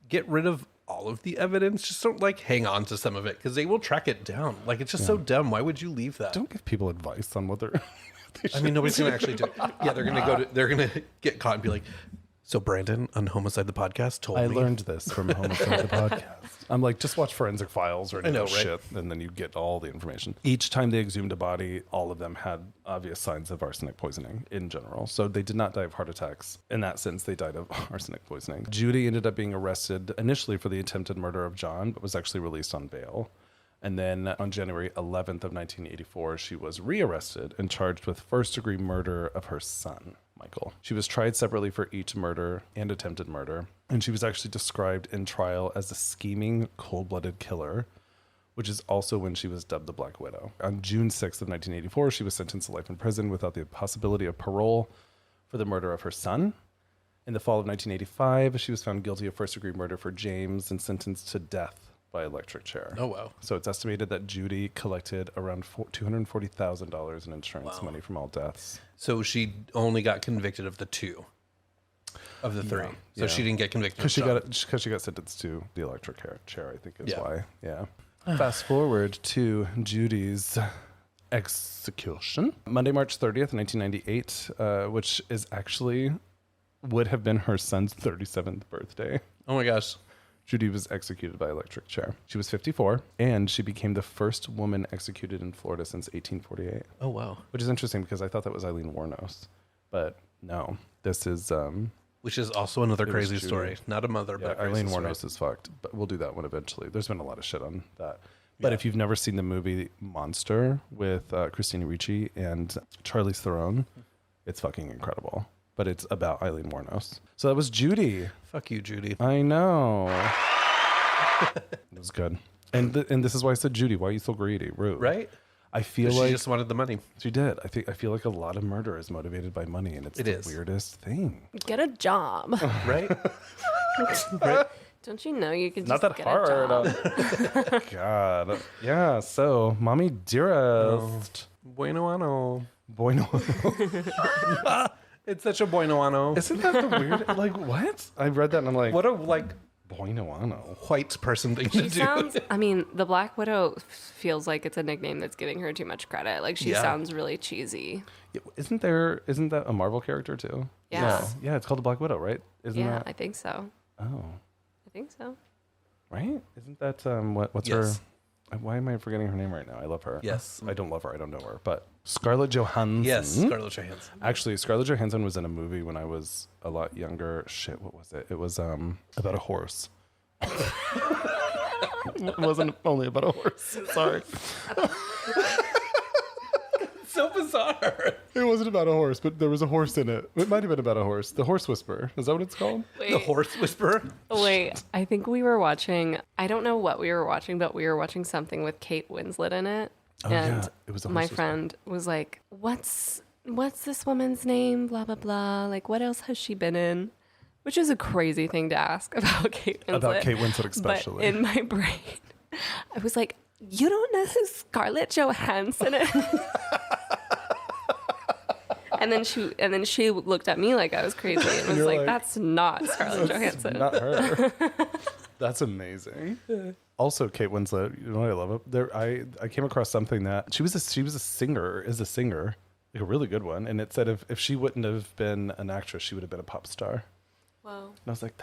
get rid of all of the evidence. Just don't, like, hang on to some of it, because they will track it down. Like, it's just so dumb. Why would you leave that? Don't give people advice on what they're... I mean, nobody's going to actually do it. Yeah, they're going to get caught and be like, so Brandon on Homicide the Podcast told me. I learned this from Homicide the Podcast. I'm like, just watch Forensic Files or any of that shit, and then you get all the information. Each time they exhumed a body, all of them had obvious signs of arsenic poisoning in general. So they did not die of heart attacks. In that sense, they died of arsenic poisoning. Judy ended up being arrested initially for the attempted murder of John, but was actually released on bail. And then on January 11th of 1984, she was rearrested and charged with first-degree murder of her son, Michael. She was tried separately for each murder and attempted murder, and she was actually described in trial as a scheming, cold-blooded killer, which is also when she was dubbed the Black Widow. On June 6th of 1984, she was sentenced to life in prison without the possibility of parole for the murder of her son. In the fall of 1985, she was found guilty of first-degree murder for James and sentenced to death by electric chair. Oh, wow. So it's estimated that Judy collected around $240,000 in insurance money from all deaths. So she only got convicted of the 2 of the 3. So she didn't get convicted because she got sentenced to the electric chair, I think is why. Yeah. Fast forward to Judy's execution. Monday, March 30th, 1998, which is actually would have been her son's 37th birthday. Oh my gosh. Judy was executed by electric chair. She was 54, and she became the first woman executed in Florida since 1848. Oh, wow. Which is interesting because I thought that was Eileen Wuornos. But no, this is... which is also another crazy story. Not a mother, but Eileen Wuornos is fucked. But we'll do that one eventually. There's been a lot of shit on that. But if you've never seen the movie Monster with Christina Ricci and Charlize Theron, it's fucking incredible. But it's about Eileen Wuornos. So that was Judy. Fuck you, Judy. I know. It was good. And this is why I said Judy. Why are you so greedy? Rude. Right? I feel she like... just wanted the money. She did. I feel like a lot of murder is motivated by money, and it's the weirdest thing. Get a job. Right? Right? Don't you know you could Not just that get hard. a job? God. Yeah, so, Mommy Dearest. Buenoano. Buenoano. It's such a buenoano. Isn't that the weird... Like, what? I read that and I'm like... What a, like... Buenoano. White person thing to do. Sounds, I mean, the Black Widow feels like it's a nickname that's giving her too much credit. Like, she sounds really cheesy. Isn't that a Marvel character too? Yeah. Yeah, it's called the Black Widow, right? I think so. Oh. I think so. Right? Isn't that what's her... Why am I forgetting her name right now? I love her. Yes. I don't love her. I don't know her. But Scarlett Johansson. Yes, Scarlett Johansson. Actually, Scarlett Johansson was in a movie when I was a lot younger. Shit, what was it? It was about a horse. It wasn't only about a horse. Sorry. So bizarre. It wasn't about a horse, but there was a horse in it. It might have been about a horse. The Horse Whisperer. Is that what it's called? Wait, The Horse Whisperer? wait, I think we were watching, I don't know what we were watching, but we were watching something with Kate Winslet in it. Oh, and yeah. It was a Horse my Whisperer. friend was like, what's this woman's name? Blah, blah, blah. Like, what else has she been in? Which is a crazy thing to ask about Kate Winslet. About Kate Winslet especially. But in my brain, I was like, you don't know who Scarlett Johansson is? And then she looked at me like I was crazy and was like, that's not Scarlett Johansson. Not her. That's amazing. Also, Kate Winslet, you know what I love? I came across something that she was a singer, like a really good one. And it said if she wouldn't have been an actress, she would have been a pop star. Wow. And I was like,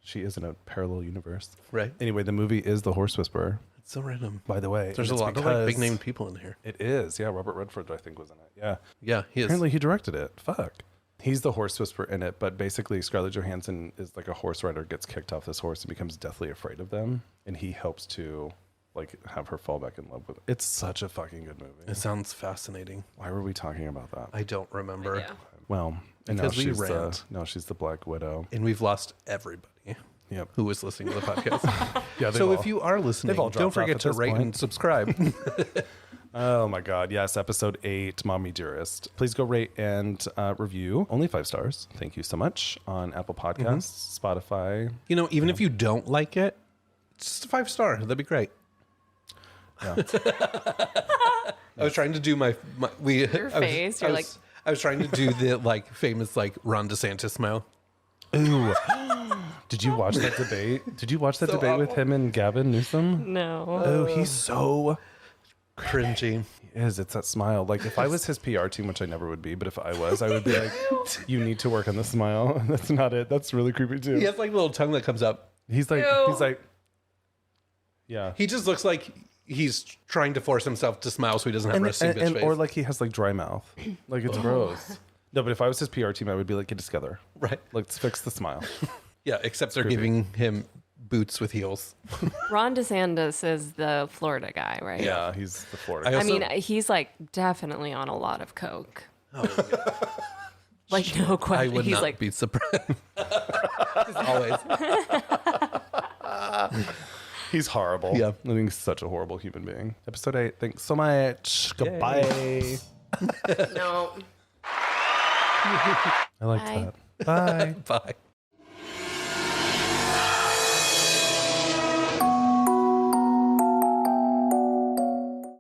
she is in a parallel universe. Right. Anyway, the movie is The Horse Whisperer. It's so random. By the way, There's a lot of like big name people in here. It is. Yeah, Robert Redford, I think, was in it. Yeah. Yeah, he is. Apparently he directed it. Fuck. He's the horse whisperer in it, but basically Scarlett Johansson is like a horse rider, gets kicked off this horse and becomes deathly afraid of them, and he helps to like have her fall back in love with it. It's such a fucking good movie. It sounds fascinating. Why were we talking about that? I don't remember. Yeah. Well, and Because now we she's rant. she's the Black Widow. And we've lost everybody Yep. who was listening to the podcast. Yeah. So if you are listening, they've all don't dropped off forget at to this rate point. and subscribe. Oh my God. Yes. Episode 8, Mommy Dearest. Please go rate and review. Only 5 stars. Thank you so much on Apple Podcasts, Spotify. You know, even if you don't like it, just a 5-star. That'd be great. Yeah. I was trying to do my Your face, you're like- I was trying to do the like famous like Ron DeSantis smile. Ooh. Did you watch that debate? Did you watch that So debate with awful. him and Gavin Newsom? No. Oh, he's so Cringy. He is. It's that smile. Like if I was his PR team, which I never would be, but if I was, I would be like, you need to work on the smile. That's not it. That's really creepy too. He has like a little tongue that comes up. He's like, Ew. yeah. He just looks like he's trying to force himself to smile so he doesn't have resting bitch face. Or like he has like dry mouth. Like it's gross. No, but if I was his PR team, I would be like, get it together. Right. Let's fix the smile. Yeah, except they're giving him boots with heels. Ron DeSantis is the Florida guy, right? Yeah, he's the Florida I guy. I also- mean, he's like definitely on a lot of coke. Oh, yeah. Like no I question. would He's not like be surprised. Always. He's horrible. Yeah. I think he's such a horrible human being. Episode 8. Thanks so much. Goodbye. no. I liked Bye. that. Bye. Bye.